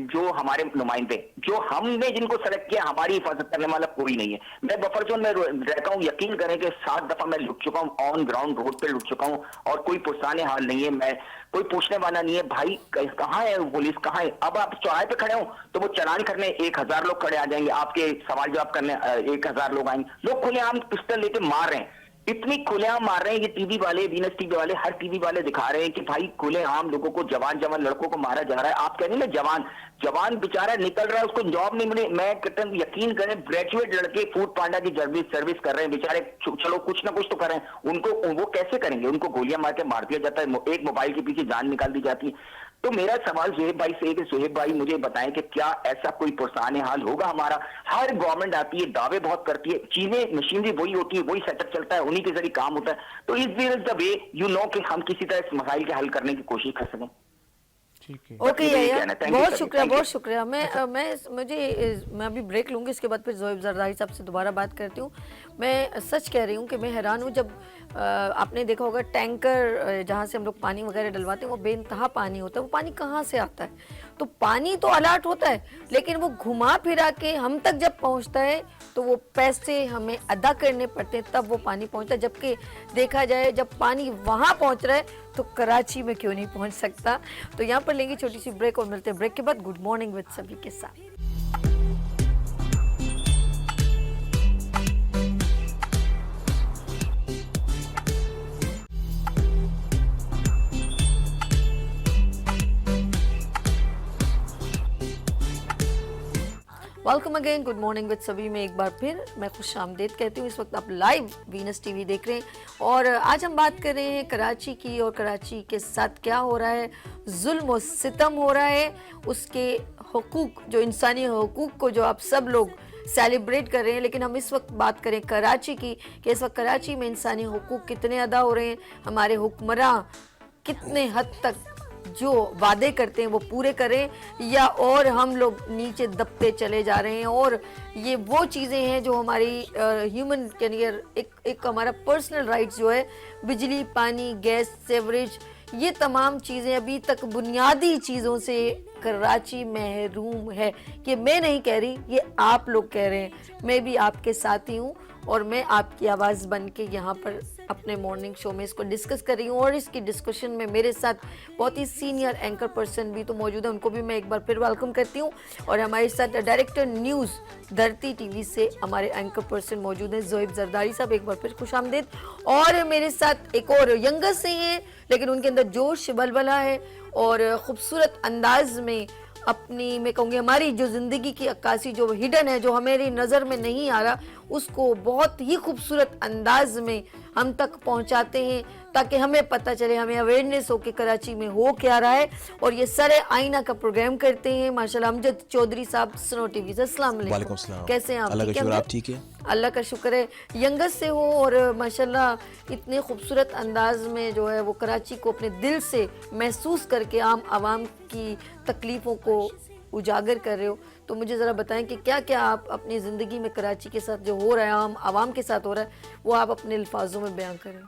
S3: जो हमारे नुमाइंदे, जो हमने जिनको सेलेक्ट किया, हमारी हिफाजत करने वाला कोई नहीं है। मैं बफर जोन में रहता हूँ, यकीन करें कि 7 दफा मैं लुट चुका हूँ, ऑन ग्राउंड रोड पे लुट चुका हूँ, और कोई पुरसाने हाल नहीं है, मैं कोई पूछने वाला नहीं है, भाई कहाँ है पुलिस, कहाँ है? अब आप चौराहे पे खड़े हो तो वो चालान करने 1000 लोग खड़े आ जाएंगे, आपके सवाल जवाब करने 1000 लोग आएंगे। लोग खुलेआम पिस्टल लेके मार रहे हैं, इतनी खुलेआम मार रहे हैं। ये टीवी वाले, वीनस टीवी वाले, हर टीवी वाले दिखा रहे हैं कि भाई खुलेआम लोगों को, जवान लड़कों को मारा जा रहा है। आप कह रहे हैं ना, जवान बेचारा निकल रहा है, उसको जॉब नहीं मिली। मैं कहता हूं, यकीन करें, ग्रेजुएट लड़के फूड पांडा की सर्विस कर रहे हैं बेचारे, चलो कुछ ना कुछ तो कर रहे हैं। उनको वो कैसे करेंगे? उनको गोलियां मार के मार दिया जाता है, एक मोबाइल के पीछे जान निकाल दी जाती है। तो मेरा सवाल सुहेब भाई से है कि सुहेब भाई मुझे बताएं कि क्या ऐसा कोई पुरसान हाल होगा हमारा? हर गवर्नमेंट आती है, दावे बहुत करती है, चीजें मशीनरी वही होती है, वही सेटअप चलता है, उन्हीं के जरिए काम होता है, तो is this the way you know कि हम किसी तरह इस मसाइल के हल करने की कोशिश कर सकें।
S2: ठीक है।
S1: ओके
S3: यही
S1: यार,
S3: कहना है। Thank you,
S1: बहुत
S3: sir.
S1: शुक्रिया,
S3: Thank you.
S1: बहुत शुक्रिया। मैं अभी ब्रेक लूंगी, इसके बाद फिर ज़ोएब ज़रदारी साहब से दोबारा बात करती हूँ। मैं सच कह रही हूँ कि मैं हैरान हूँ, जब आपने देखा होगा टैंकर जहाँ से हम लोग पानी वगैरह डलवाते हैं वो बेइंतहा पानी होता है, वो पानी कहाँ से आता है? तो पानी तो अलर्ट होता है, लेकिन वो घुमा फिरा के हम तक जब पहुँचता है तो वो पैसे हमें अदा करने पड़ते हैं, तब वो पानी पहुँचता है। जबकि देखा जाए जब पानी वहाँ पहुँच रहा है तो कराची में क्यों नहीं पहुँच सकता? तो यहाँ पर लेंगे छोटी सी ब्रेक और मिलते हैं ब्रेक के बाद गुड मॉर्निंग विद सभी के साथ। Welcome again, good morning with सभी में एक बार फिर मैं खुश आमदेद कहती हूँ। इस वक्त आप लाइव वीनस टीवी देख रहे हैं और आज हम बात कर रहे हैं कराची की, और कराची के साथ क्या हो रहा है, जुल्म और सितम हो रहा है, उसके हुकूक, जो इंसानी हुकूक को जो आप सब लोग सेलिब्रेट कर रहे हैं। लेकिन हम इस वक्त बात करें कराची की कि इस वक्त कराची में इंसानी हुकूक कितने अदा हो रहे हैं, हमारे हुक्मरां कितने हद तक जो वादे करते हैं वो पूरे करें, या और हम लोग नीचे दबते चले जा रहे हैं। और ये वो चीज़ें हैं जो हमारी ह्यूमन कैरियर, एक हमारा पर्सनल राइट्स जो है, बिजली, पानी, गैस, सेवरेज, ये तमाम चीज़ें अभी तक बुनियादी चीज़ों से कराची महरूम है। कि मैं नहीं कह रही, ये आप लोग कह रहे हैं, मैं भी आपके साथ ही हूँ और मैं आपकी आवाज़ बन के यहाँ पर अपने मॉर्निंग शो में इसको डिस्कस कर रही हूँ। और इसकी डिस्कशन में मेरे साथ बहुत ही सीनियर एंकर पर्सन भी तो मौजूद है, उनको भी मैं एक बार फिर वेलकम करती हूँ। और हमारे साथ डायरेक्टर न्यूज़ धरती टीवी से हमारे एंकर पर्सन मौजूद हैं ज़ोएब ज़रदारी साहब, एक बार फिर खुश आमदीद। और मेरे साथ एक और यंगस्ट से हैं, लेकिन उनके अंदर जोश बलबला है और ख़ूबसूरत अंदाज में अपनी, मैं कहूँगी हमारी जो ज़िंदगी की अक्कासी जो हिडन है, जो हमारी नज़र में नहीं आ रहा, उसको बहुत ही खूबसूरत अंदाज में हम तक पहुँचाते हैं, ताकि हमें पता चले, हमें अवेयरनेस हो कि कराची में हो क्या रहा है। और ये सरे आईना का प्रोग्राम करते हैं माशाल्लाह अमजद चौधरी साहब, स्नो टीवी से। अस्सलाम वालेकुम, कैसे हैं आप?
S4: अल्लाह का शुक्र, आप ठीक है?
S1: अल्लाह का शुक्र है। यंगस्ट से हो और माशाल्लाह इतने खूबसूरत अंदाज में जो है वो कराची को अपने दिल से महसूस करके आम आवाम की तकलीफ़ों को उजागर कर रहे हो। तो मुझे ज़रा बताएं कि क्या क्या आप अपनी ज़िंदगी में कराची के साथ जो हो रहा है, आम आवाम के साथ हो रहा है, वो आप अपने अल्फाजों में बयान करें।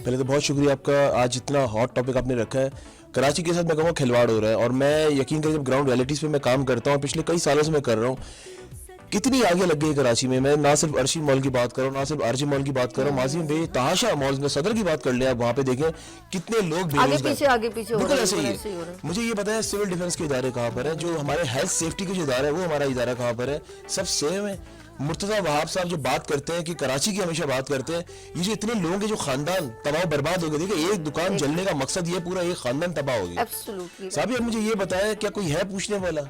S4: पहले तो बहुत शुक्रिया आपका, आज इतना हॉट टॉपिक आपने रखा है। कराची के साथ मैं कहूँगा खिलवाड़ हो रहा है, और मैं यकीन करें जब ग्राउंड रियलिटीज़ पे मैं काम करता हूँ, पिछले कई सालों से मैं कर रहा हूँ, कितनी आगे लग गई कराची में। मैं ना सिर्फ अर्शी मॉल की बात कर रहा हूँ, ना सिर्फ आरजी मॉल की बात कर रहा हूँ, माजी में बेतहाशा मॉल्स में, सदर की बात कर लें आप, वहाँ पे देखें कितने लोग
S1: आगे पीछे हो
S4: बिल्कुल
S1: रहे
S4: ऐसे ही
S1: हैं।
S4: है। मुझे ये बताया सिविल डिफेंस के इदारे कहाँ पर है, जो हमारे हेल्थ सेफ्टी के जो इदारा है वो हमारा इदारा कहाँ पर है, सब सेम है। मुर्तज़ा वहाब साहब जो बात करते हैं कि कराची की हमेशा बात करते हैं, ये जो इतने लोगों के जो खानदान तबाह बर्बाद हो गए, देखिए एक दुकान जलने का मकसद ये पूरा एक खानदान तबाह हो गया। साहब अब मुझे ये बताया, क्या कोई है पूछने वाला?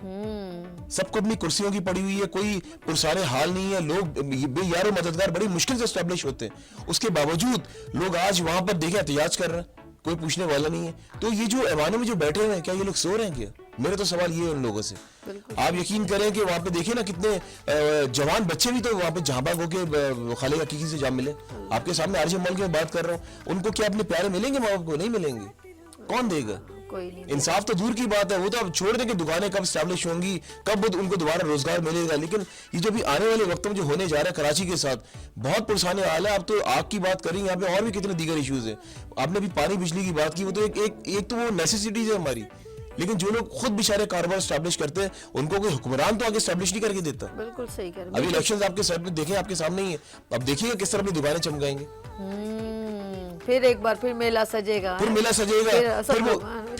S4: सबको अपनी कुर्सियों की पड़ी हुई है, कोई पुरसारे हाल नहीं है, लोग बेयारो मददगार बड़ी मुश्किल से एस्टेब्लिश होते हैं, उसके बावजूद लोग आज वहां पर देखें एहतियाज कर रहे हैं, कोई पूछने वाला नहीं है। तो ये जो ऐवानों में जो बैठे हुए हैं, क्या ये लोग सो रहे हैं क्या? मेरा तो सवाल ये है उन लोगों से। आप यकीन करें कि वहाँ पे देखिए ना कितने जवान बच्चे भी तो वहाँ पे जहाँ भाग होके खाले हकीकी से जा मिले। आपके सामने आरजे मॉल की मैं बात कर रहा हूँ, उनको क्या अपने प्यारे मिलेंगे? माँ बाप को नहीं मिलेंगे, कौन देगा?
S1: कोई नहीं।
S4: इंसाफ तो दूर की बात है, वो तो अब छोड़ दें कि दुकानें कब स्टैब्लिश होंगी, कब उनको दोबारा रोजगार मिलेगा। लेकिन ये जो भी आने वाले वक्तों में जो होने जा रहा है कराची के साथ, बहुत पुरसाने हाल है। आप तो आग की बात करेंगे, यहाँ पे और भी कितने दीगर इश्यूज हैं। आपने भी पानी बिजली की बात की, वो तो एक तो वो नेसेसिटीज है हमारी, लेकिन जो लोग खुद बेचारे कारोबार स्टैब्लिश करते हैं, उनको कोई हुक्मरान तो आगे स्टैब्लिश नहीं करके देता।
S1: बिल्कुल सही कह रहे हैं।
S4: अभी इलेक्शंस आपके सर पे देखें, आपके सामने ही है, अब देखिएगा किस तरह अपनी दुकानें चमकाएंगे।
S1: फिर एक बार फिर मेला सजेगा,
S4: फिर मेला सजेगा, फिर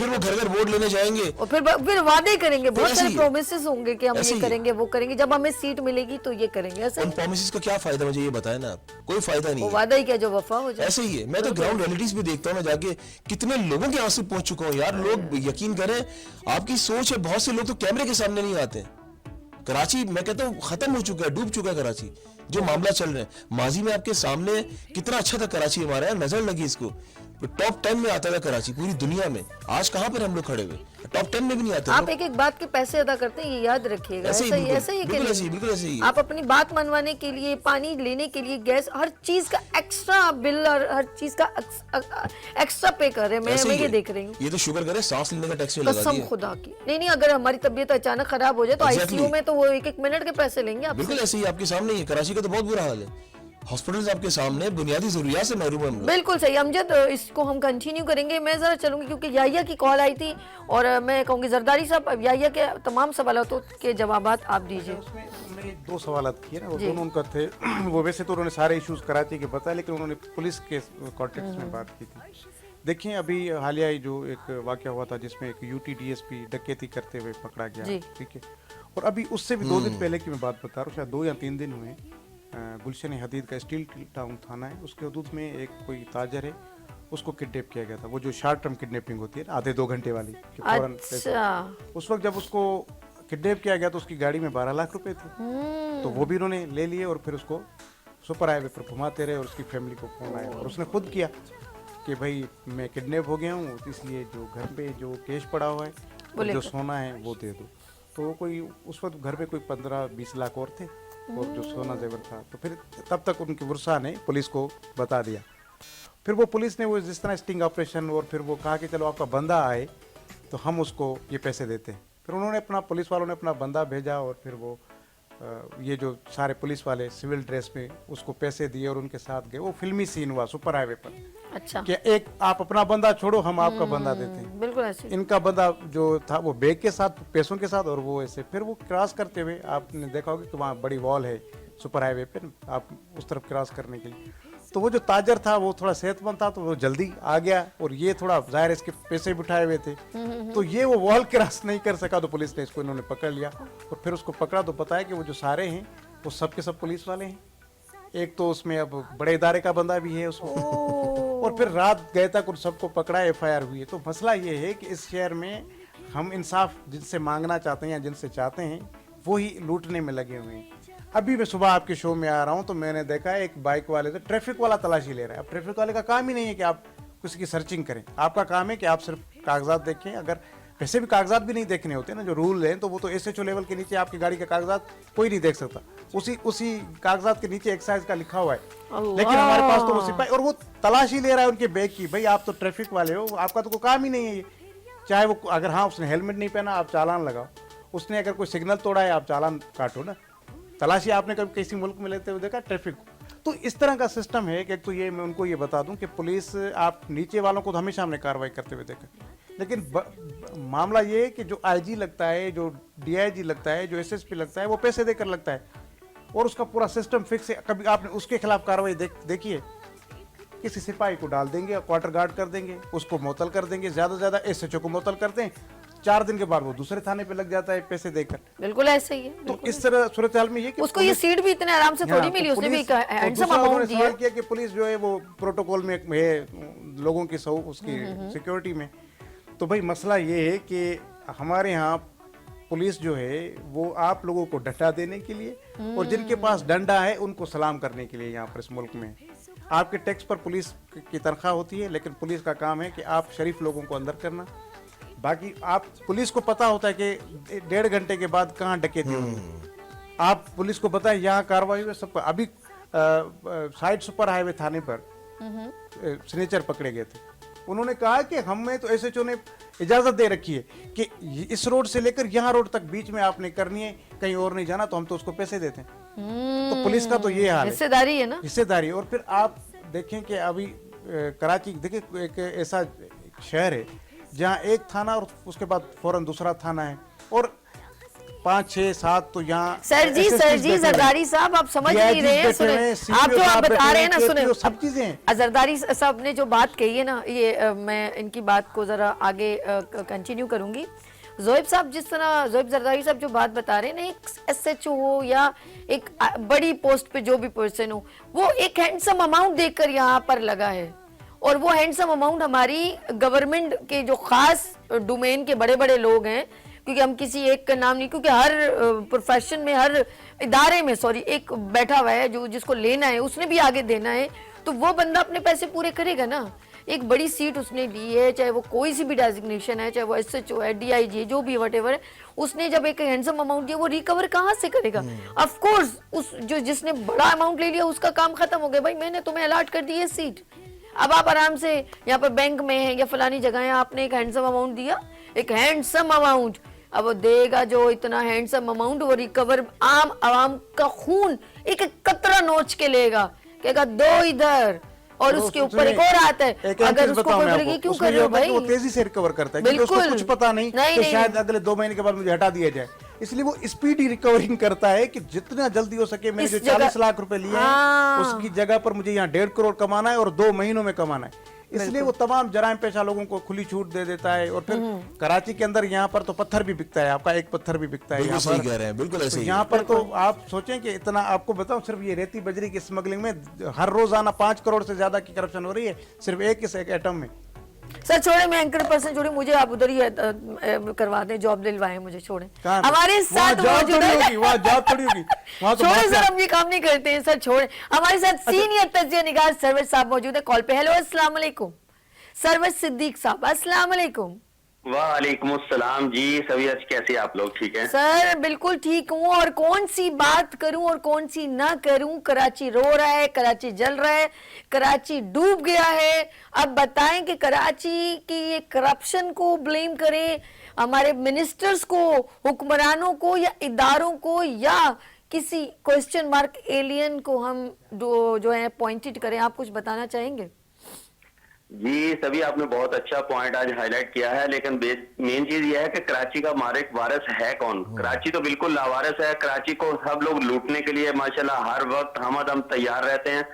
S4: वो घर घर वोट लेने जाएंगे
S1: और फिर वादे करेंगे, बहुत सारे प्रोमिसेस होंगे कि हम ये करेंगे वो करेंगे, जब हमें सीट मिलेगी तो ये करेंगे। ऐसा
S4: उन प्रोमिसेस का क्या फायदा, मुझे ये बताएं ना आप। कोई फायदा नहीं है,
S1: वादा ही क्या जो वफा हो जाए।
S4: ऐसे ही है। मैं तो ग्राउंड रियलिटीज भी देखता हूँ ना जाके, कितने लोगों के आंसू पहुंच चुका हूँ यार। लोग यकीन करें, आपकी सोच है, बहुत से लोग तो कैमरे के सामने नहीं आते। कराची मैं कहता हूँ खत्म हो चुका है, डूब चुका है कराची। जो मामला चल रहा है माजी में आपके सामने, कितना अच्छा था कराची हमारा, नजर लगी इसको। टॉप 10 में आता था कराची पूरी दुनिया में। आज कहाँ पर हम लोग खड़े हुए, टॉप 10 में भी नहीं आते
S1: आप
S4: लोग।
S1: एक एक बात के पैसे अदा करते हैं, ये याद रखिएगा।
S4: ऐसे ही
S1: ऐसा ही
S4: बिल्कुल,
S1: ऐसा ही
S4: बिल्कुल
S1: कि
S4: ऐसे ही, बिल्कुल ऐसे ही है।
S1: आप अपनी बात मनवाने के लिए, पानी लेने के लिए, गैस, हर चीज का एक्स्ट्रा बिल और हर चीज का एक्स्ट्रा पे कर रहे हैं।
S4: ऐसे
S1: मैं
S4: ही
S1: ये
S4: है।
S1: देख रही हूँ,
S4: ये तो शुक्र करे सांस लेने का टैक्स भी लगा
S1: कसम
S4: दिया।
S1: खुदा की। नहीं, अगर हमारी तबीयत अचानक खराब हो जाए तो
S4: Exactly.
S1: आईसीयू में तो वो एक एक मिनट के पैसे लेंगे आपसे।
S4: बिल्कुल ऐसे ही आपके सामने ही है। कराची का तो बहुत बुरा हाल है, हॉस्पिटल्स आपके सामने, बुनियादी जरूरियात से महरूम है हम लोग।
S1: बिल्कुल सही अमजद, इसको हम कंटिन्यू करेंगे। मैं जरा चलूंगी क्योंकि याहिया की कॉल आई थी और मैं कहूंगी जरदारी साहब अब याहिया के तमाम सवालों के जवाबात आप दीजिए।
S2: उसमें उन्होंने 2 सवाल किए ना, वो
S1: जी।
S2: दोनों उनका थे। वो वैसे तो उन्होंने सारे इश्यूज कराची के बताए, लेकिन उन्होंने पुलिस के कॉन्टेक्स्ट में बात की थी। देखिए अभी हालिया ही जो एक वाकया हुआ था जिसमें एक यूटी डीएसपी डकैती करते हुए पकड़ा गया,
S1: जी।
S2: ठीक है। और अभी उससे भी 2 दिन पहले की मैं बात बता रहा हूँ, शायद 2 या 3 दिन हुए। गुलशन हदीद का स्टील टाउन थाना है, उसके हदूद में एक कोई ताजर है, उसको किडनैप किया गया था। वो जो शॉर्ट टर्म किडनैपिंग होती है ना, आधे 2 घंटे वाली कि फौरन पैसे।
S1: अच्छा,
S2: उस वक्त जब उसको किडनैप किया गया तो उसकी गाड़ी में 12 लाख रुपए थे, तो वो भी उन्होंने ले लिए और फिर उसको सुपर हाईवे पर घुमाते रहे और उसकी फैमिली को फोन आया और उसने खुद किया कि भाई मैं किडनैप हो गया हूँ, इसलिए जो घर पे जो कैश पड़ा हुआ है और जो सोना है वो दे दो। तो कोई उस वक्त घर पे कोई 15-20 लाख और थे और जो सोना जेवर था। तो फिर तब तक उनकी वर्षा ने पुलिस को बता दिया। फिर वो पुलिस ने वो जिस तरह स्टिंग ऑपरेशन और फिर वो कहा कि चलो आपका बंदा आए तो हम उसको ये पैसे देते हैं। फिर उन्होंने अपना, पुलिस वालों ने अपना बंदा भेजा और फिर वो ये जो सारे पुलिस वाले सिविल ड्रेस में उसको पैसे दिए और उनके साथ गए। वो फिल्मी सीन हुआ सुपर हाईवे पर
S1: अच्छा,
S2: कि एक आप अपना बंदा छोड़ो, हम आपका बंदा देते हैं।
S1: बिल्कुल ऐसे।
S2: इनका बंदा जो था वो बैग के साथ, पैसों के साथ, और वो ऐसे फिर वो क्रॉस करते हुए आपने देखा होगा कि वहाँ बड़ी वॉल है सुपर हाईवे पे, आप उस तरफ क्रॉस करने के लिए। तो वो जो ताजर था वो थोड़ा सेहतमंद था तो वो जल्दी आ गया और ये थोड़ा जाहिर इसके पैसे भी उठाए हुए थे, तो ये वो वॉल क्रॉस नहीं कर सका। तो पुलिस ने इसको, इन्होंने पकड़ लिया और फिर उसको पकड़ा तो बताया कि वो जो सारे हैं वो सब के सब पुलिस वाले हैं। एक तो उसमें अब बड़े इदारे का बंदा भी है उसमें। और फिर रात गए तक उन सबको पकड़ा, एफआईआर हुई है। तो मसला ये है कि इस शहर में हम इंसाफ जिनसे मांगना चाहते हैं या जिनसे चाहते हैं वो ही लूटने में लगे हुए हैं। अभी मैं सुबह आपके शो में आ रहा हूँ तो मैंने देखा एक बाइक वाले से ट्रैफिक वाला तलाशी ले रहा है। अब ट्रैफिक वाले का काम ही नहीं है कि आप किसी की सर्चिंग करें, आपका काम है कि आप सिर्फ कागजात देखें। अगर वैसे भी कागजात भी नहीं देखने होते ना, जो रूल हैं, तो वो तो एसएचओ लेवल के नीचे आपकी गाड़ी के कागजात कोई नहीं देख सकता। उसी कागजात के नीचे एक्साइज का लिखा हुआ है, लेकिन हमारे पास तो वो सिपाही और वो तलाशी ले रहा है उनके बैग की। भाई आप तो ट्रैफिक वाले हो, आपका तो कोई काम ही नहीं है ये। चाहे वो, अगर हाँ उसने हेलमेट नहीं पहना आप चालान लगाओ, उसने अगर कोई सिग्नल तोड़ा है आप चालान काटो ना। तलाशी आपने कभी किसी मुल्क में लेते हुए देखा ट्रैफिक? तो इस तरह का सिस्टम है कि एक तो ये मैं उनको ये बता दूं कि पुलिस, आप नीचे वालों को तो हमेशा हमने कार्रवाई करते हुए देखा, लेकिन मामला ये है कि जो आईजी लगता है, जो डीआईजी लगता है, जो एसएसपी लगता है, वो पैसे देकर लगता है और उसका पूरा सिस्टम फिक्स है। कभी आपने उसके खिलाफ कार्रवाई देखिए, किसी सिपाही को डाल देंगे, क्वार्टर गार्ड कर देंगे, उसको मुअत्तल कर देंगे, ज्यादा से ज्यादा एसएचओ को मुअत्तल करते हैं, 4 दिन के बाद वो दूसरे थाने पे लग जाता है पैसे देकर।
S1: बिल्कुल ऐसे ही है।
S2: तो इस तरह सूरत हाल में ये कि
S1: उसको ये सीट भी इतने आराम से
S2: हाँ,
S1: थोड़ी मिली,
S2: तो
S1: उसने भी
S2: पुलिस- और
S1: हैंडसम
S2: दूसरा
S1: अमाउंट
S2: उन्होंने
S1: दिया।
S2: सवाल किया कि पुलिस जो है वो प्रोटोकॉल में है लोगों की उसकी सिक्योरिटी में। तो भाई मसला ये है कि हमारे यहाँ पुलिस जो है वो आप लोगों को डटा देने के लिए और जिनके पास डंडा है उनको सलाम करने के लिए यहाँ पर इस मुल्क में। आपके टैक्स पर पुलिस की तनख्वाह होती है, लेकिन पुलिस का काम है कि आप शरीफ लोगों को अंदर करना। बाकी आप पुलिस को पता होता है कि 1.5 घंटे के बाद कहाँ डकैती होगी। आप पुलिस को पता है यहाँ कार्रवाई हुई सब। अभी साइड सुपर हाईवे थाने पर सिग्नेचर पकड़े गए थे। उन्होंने कहा कि हमें तो एसएचओ ने इजाजत दे रखी है कि इस रोड से लेकर यहाँ रोड तक बीच में आपने करनी है, कहीं और नहीं जाना, तो हम तो उसको पैसे देते हैं। तो पुलिस का तो ये हाल है,
S1: हिस्सेदारी है ना,
S2: हिस्सेदारी। और फिर आप देखें कि अभी कराची देखिए एक ऐसा शहर है जहाँ एक थाना और उसके बाद फौरन दूसरा थाना है और 5, 6, 7 तो यहाँ
S1: सर जी जरदारी साहब आप समझ नहीं रहे हैं। सुने, आप जो आप बता रहे हैं ना, सुने,
S2: सब चीजें हैं।
S1: जरदारी साहब ने जो बात कही है ना, ये मैं इनकी बात को जरा आगे कंटिन्यू करूंगी। जोएब साहब, जिस तरह जोएब जरदारी साहब जो बात बता रहे हैं ना, एक एसएचओ हो या एक बड़ी पोस्ट पे जो भी पर्सन हो, वो एक हैंडसम अमाउंट देकर यहाँ पर लगा है और वो हैंडसम अमाउंट हमारी गवर्नमेंट के जो खास डोमेन के बड़े बड़े लोग हैं, क्योंकि हम किसी एक का नाम नहीं, क्योंकि हर प्रोफेशन में, हर इदारे में एक बैठा हुआ है जो जिसको लेना है उसने भी आगे देना है, तो वो बंदा अपने पैसे पूरे करेगा ना। एक बड़ी सीट उसने ली है, चाहे वो कोई सी भी डेजिग्नेशन है, चाहे वो SHO है, DIG है, जो भी वटेवर है, उसने जब एक हैंडसम अमाउंट दिया, वो रिकवर कहाँ से करेगा? ऑफ कोर्स उस जिसने बड़ा अमाउंट ले लिया उसका काम खत्म हो गया, भाई मैंने तुम्हें अलॉट कर दी है सीट, अब आप आराम से यहाँ पर बैंक में है या फलानी जगह है, आपने एक हैंडसम अमाउंट दिया, एक हैंडसम अमाउंट, अब वो देगा जो इतना हैंडसम अमाउंट, वो रिकवर आम आवाम का खून एक एक कतरा नोच के लेगा, कहेगा दो इधर, और
S2: तो
S1: उसके ऊपर एक और आता है, अगर उसको कोई बोलेगी क्यों कर रहे हो भाई,
S2: वो तेजी से रिकवर करता है, क्योंकि उसको
S1: बिल्कुल।
S2: कुछ पता नहीं कि शायद अगले 2 महीने के बाद मुझे हटा दिया जाए, इसलिए वो स्पीडी रिकवरिंग करता है कि जितना जल्दी हो सके मैंने
S1: इस
S2: जो
S1: जगह-
S2: 40 लाख रुपए लिए हैं उसकी जगह पर मुझे यहाँ 1.5 करोड़ कमाना है और 2 महीनों में कमाना है, इसलिए वो तमाम जराइम पेशा लोगों को खुली छूट दे देता है। और फिर कराची के अंदर यहाँ पर तो पत्थर भी बिकता है, आपका एक पत्थर भी बिकता है
S4: बिल्कुल
S2: यहाँ
S4: सही
S2: पर,
S4: कह रहे हैं, बिल्कुल ऐसे
S2: तो
S4: ही
S2: यहाँ पर तो आप सोचें कि इतना, आपको बताऊं सिर्फ ये रेती बजरी की स्मगलिंग में हर रोजाना 5 करोड़ से ज्यादा की करप्शन हो रही है, सिर्फ एक इस एक एटम में।
S1: सर छोड़े, मैं एंकर पर्सन छोड़े, मुझे आप उधर ही करवा दें, जॉब दिलवाएं मुझे, छोड़े
S2: कहाँ पे?
S1: हमारे
S2: वहाँ
S1: साथ
S2: जॉब
S1: मौजूद
S2: थोड़ी
S1: है।
S2: होगी, वहाँ जॉब थोड़ी होगी, वहाँ तो
S1: छोड़े
S2: माफिया-
S1: सर, हम ये काम नहीं करते हैं सर, छोड़े। हमारे साथ सीनियर तजिया निगार सरवर साहब मौजूद है कॉल पे। हेलो, अस्सलाम वालेकुम सरवर सिद्दीक साहब, अस्सलाम वालेकुम।
S3: वालेकुम अस्सलाम जी, सभी आज कैसे आप लोग? ठीक हैं
S1: सर बिल्कुल ठीक हूँ, और कौन सी बात करूं और कौन सी ना करूं, कराची रो रहा है, कराची जल रहा है, कराची डूब गया है। अब बताएं कि कराची की ये करप्शन को ब्लेम करें, हमारे मिनिस्टर्स को, हुक्मरानों को, या इदारों को, या किसी क्वेश्चन मार्क एलियन को हम जो है पॉइंटेड करें? आप कुछ बताना चाहेंगे?
S3: जी, सभी आपने बहुत अच्छा पॉइंट आज हाईलाइट किया है, लेकिन मेन चीज यह है कि कराची का मालिक वारिस है कौन? कराची तो बिल्कुल लावारिस है, कराची को सब लोग लूटने के लिए माशाल्लाह हर वक्त हमदम तैयार रहते हैं।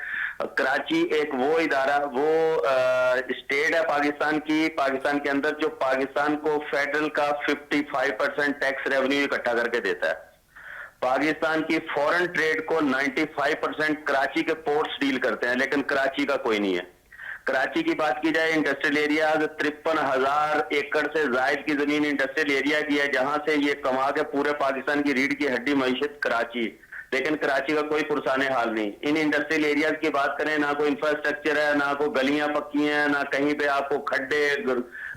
S3: कराची एक वो इदारा, वो स्टेट है पाकिस्तान की, पाकिस्तान के अंदर जो पाकिस्तान को फेडरल का 55% टैक्स रेवेन्यू इकट्ठा करके देता है। पाकिस्तान की फॉरेन ट्रेड को 95% कराची के पोर्ट्स डील करते हैं, लेकिन कराची का कोई नहीं है। कराची की बात की जाए, इंडस्ट्रियल एरिया 53,000 एकड़ से जायद की जमीन इंडस्ट्रियल एरिया की है, जहां से ये कमा के पूरे पाकिस्तान की रीढ़ की हड्डी मईशत कराची, लेकिन कराची का कोई पुरसाने हाल नहीं। इन इंडस्ट्रियल एरियाज की बात करें, ना कोई इंफ्रास्ट्रक्चर है, ना कोई गलियां पक्की हैं, ना कहीं पे आपको खड्डे,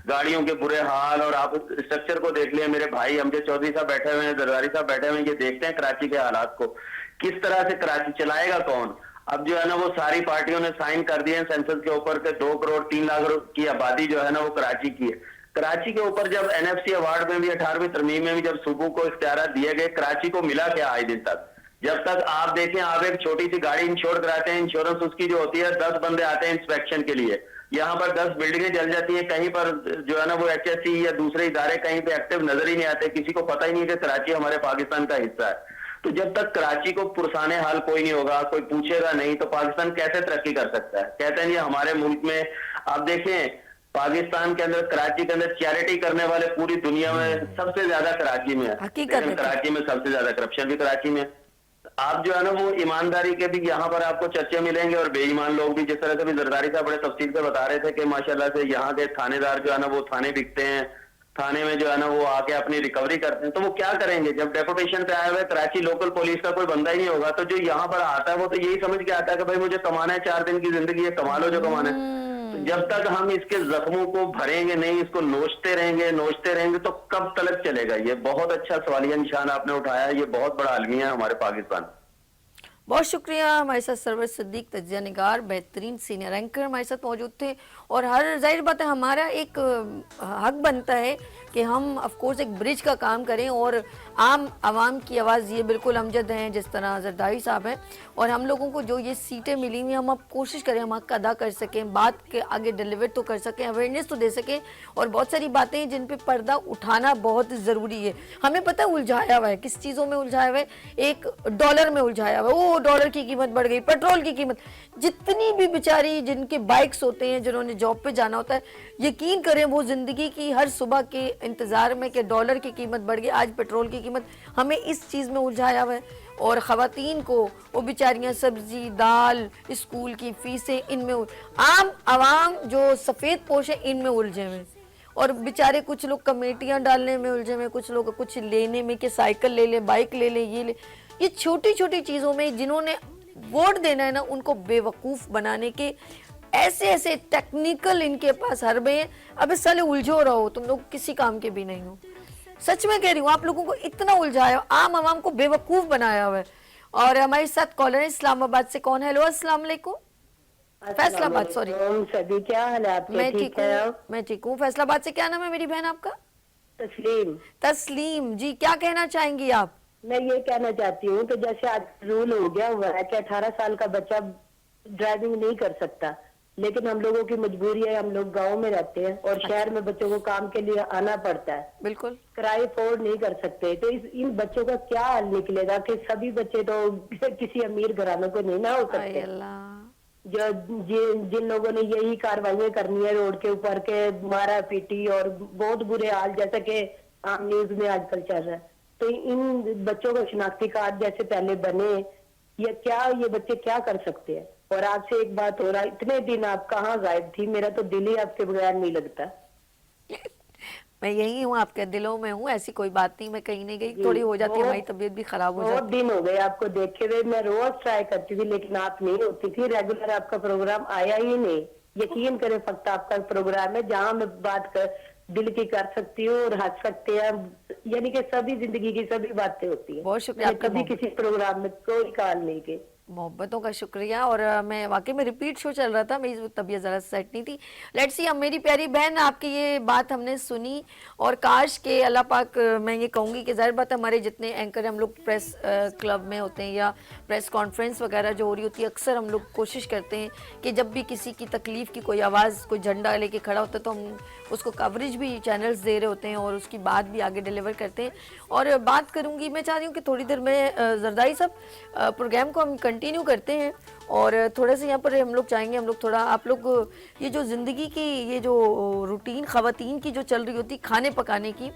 S3: गाड़ियों के बुरे हाल। और आप स्ट्रक्चर को देख लें, मेरे भाई अमजद चौधरी साहब बैठे हुए हैं, जरदारी साहब बैठे हुए हैं, ये देखते हैं कराची के हालात को, किस तरह से कराची चलाएगा कौन? अब जो है ना वो सारी पार्टियों ने साइन कर दिए हैं सेंसस के ऊपर के 2 करोड़ 3 लाख की आबादी जो है ना वो कराची की है। कराची के ऊपर जब NFC अवार्ड में भी 18वीं तरमीम में भी जब सूबों को इख्तियार दिए गए, कराची को मिला क्या आज दिन तक? जब तक आप देखें, आप एक छोटी सी गाड़ी इंश्योर कराते हैं, इंश्योरेंस उसकी जो होती है 10 बंदे आते हैं इंस्पेक्शन के लिए, यहाँ पर 10 बिल्डिंगें जल जाती हैं, कहीं पर जो है ना वो HSC या दूसरे इदारे कहीं पे एक्टिव नजर ही नहीं आते, किसी को पता ही नहीं है कि कराची हमारे पाकिस्तान का हिस्सा है। तो जब तक कराची को पुरसाने हाल कोई नहीं होगा, कोई पूछेगा नहीं, तो पाकिस्तान कैसे तरक्की कर सकता है? कहते हैं ये हमारे मुल्क में, आप देखें पाकिस्तान के अंदर, कराची के अंदर चैरिटी करने वाले पूरी दुनिया में सबसे ज्यादा कराची में है, लेकिन कराची में सबसे ज्यादा करप्शन भी कराची में। आप जो है ना वो ईमानदारी के भी यहाँ पर आपको चर्चे मिलेंगे और बेईमान लोग भी, जिस तरह से भी जरदारी साहब बड़े तफसील से बता रहे थे कि माशाल्लाह से यहाँ के थानेदार जो है ना वो थाने बिकते हैं, थाने में जो है ना वो आके अपनी रिकवरी करते हैं। तो वो क्या करेंगे जब डेपुटेशन पे आए हुए कराची लोकल पुलिस का कोई बंदा ही नहीं होगा? तो जो यहाँ पर आता है वो तो यही समझ के आता है कि भाई मुझे कमाना है, 4 दिन की जिंदगी है, कमा लो जो कमाना है। तो जब तक हम इसके जख्मों को भरेंगे नहीं, इसको नोचते रहेंगे तो कब तक चलेगा? ये बहुत अच्छा सवालिया निशान आपने उठाया, ये बहुत बड़ा अलमिया है हमारे पाकिस्तान।
S1: बहुत शुक्रिया। हमारे साथ सरवर सिद्दीक तजिया निगार, बेहतरीन सीनियर एंकर हमारे साथ मौजूद थे। और हर जाहिर बात है हमारा एक हक बनता है कि हम ऑफकोर्स एक ब्रिज का काम करें और आम आवाम की आवाज़ ये बिल्कुल अमजद हैं, जिस तरह जरदारी साहब हैं, और हम लोगों को जो ये सीटें मिली हुई हम अब कोशिश करें हम हक अदा कर सकें, बात के आगे डिलीवर तो कर सकें, अवेयरनेस तो दे सकें। और बहुत सारी बातें हैं जिन पे पर्दा उठाना बहुत ज़रूरी है। हमें पता है उलझाया हुआ है, किस चीज़ों में उलझाया हुआ है, एक डॉलर में उलझाया हुआ है, वो डॉलर की कीमत बढ़ गई, पेट्रोल की कीमत, जितनी भी बेचारी जिनके बाइक्स होते हैं, जिन्होंने जॉब पे जाना होता है, यकीन करें वो ज़िंदगी की हर सुबह के इंतज़ार में कि डॉलर की कीमत बढ़ गई, आज पेट्रोल की कीमत, हमें इस चीज़ में उलझाया हुआ है। और ख़वातीन को वो बेचारियाँ सब्ज़ी दाल स्कूल की फ़ीसें, इनमें आम आवाम जो सफ़ेद पोश है इनमें उलझे हुए, और बेचारे कुछ लोग कमेटियाँ डालने में उलझे हुए, कुछ लोग कुछ लेने में कि साइकिल ले लें, बाइक ले लें, ये छोटी छोटी चीज़ों में जिन्होंने वोट देना है ना उनको बेवकूफ़ बनाने के ऐसे ऐसे टेक्निकल इनके पास हरबे हैं। अबे साले उलझो रहो, तुम लोग किसी काम के भी नहीं हो। सच में कह रही हूँ, आप लोगों को इतना उलझाया, आम आवाम को बेवकूफ बनाया हुआ है। और हमारे साथ कॉलर है इस्लामाबाद से। कौन? हेलो, अस्सलाम वालेकुम। फैसलाबाद, सॉरी।
S5: सभी, क्या हाल है आपके?
S1: मैं ठीक
S5: ठीक है
S1: हूँ, मैं ठीक हूँ। फैसलाबाद से। क्या नाम है मेरी बहन आपका?
S5: तस्लीम।
S1: तस्लीम जी, क्या कहना चाहेंगी आप?
S5: मैं ये कहना चाहती हूँ कि जैसे आज रूल हो गया हुआ है कि 18 साल का बच्चा ड्राइविंग नहीं कर सकता, लेकिन हम लोगों की मजबूरी है, हम लोग गांव में रहते हैं और शहर में बच्चों को काम के लिए आना पड़ता है।
S1: बिल्कुल।
S5: किराए अफोर्ड नहीं कर सकते, तो इन बच्चों का क्या हल निकलेगा कि सभी बच्चे तो किसी अमीर घरानों को नहीं ना हो
S1: आय
S5: सकते।
S1: अल्लाह।
S5: जो जिन लोगों ने यही कार्रवाइयां करनी है रोड के ऊपर के मारा पीटी और बहुत बुरे हाल, जैसा कि आम न्यूज में आजकल चल रहा है, तो इन बच्चों को शिनाख्ती कार्ड जैसे पहले बने, या क्या ये बच्चे क्या कर सकते हैं? और आपसे एक बात हो रहा है, इतने दिन आप कहाँ गायब थी? मेरा तो दिल ही आपके बगैर नहीं लगता।
S1: मैं यही हूँ, आपके दिलों में हूँ, ऐसी कोई बात नहीं, मैं कहीं नहीं गई। थोड़ी हो जाती है, हमारी तबीयत भी खराब हो
S5: बहुत
S1: जाती
S5: दिन हो गए आपको देखे हुए। मैं रोज ट्राई करती थी लेकिन आप नहीं होती थी, रेगुलर आपका प्रोग्राम आया ही नहीं। यकीन करें, फक्त आपका प्रोग्राम है जहाँ मैं बात कर दिल की कर सकती हूँ और हंस सकते हैं, यानी कि सभी जिंदगी की सभी बातें होती है।
S1: बहुत शुक्रिया
S5: मैंने
S1: आपका
S5: कभी किसी प्रोग्राम में कोई कॉल नहीं की।
S1: मोहब्बतों का शुक्रिया। और मैं वाकई में रिपीट शो चल रहा था, मेरी तबीयत ज़रा सेट नहीं थी। लेट्स सी, अब मेरी प्यारी बहन, आपकी ये बात हमने सुनी और काश के अल्लाह पाक, मैं ये कहूँगी कि ज़ाहिर बात हमारे जितने एंकर हम लोग प्रेस क्लब में होते हैं या प्रेस कॉन्फ्रेंस वगैरह जो हो रही होती है, अक्सर हम लोग कोशिश करते हैं कि जब भी किसी की तकलीफ़ की कोई आवाज़, कोई झंडा लेके खड़ा होता है तो हम उसको कवरेज भी चैनल्स दे रहे होते हैं और उसकी बात भी आगे डिलीवर करते हैं। और बात करूँगी, मैं चाह रही हूँ कि थोड़ी देर में जरदारी साहब प्रोग्राम को हम कंटिन्यू करते हैं और थोड़ा सा यहाँ पर हम लोग चाहेंगे, हम लोग थोड़ा आप लोग ये जो ज़िंदगी की ये जो रूटीन ख़वातीन की जो चल रही होती खाने पकाने की,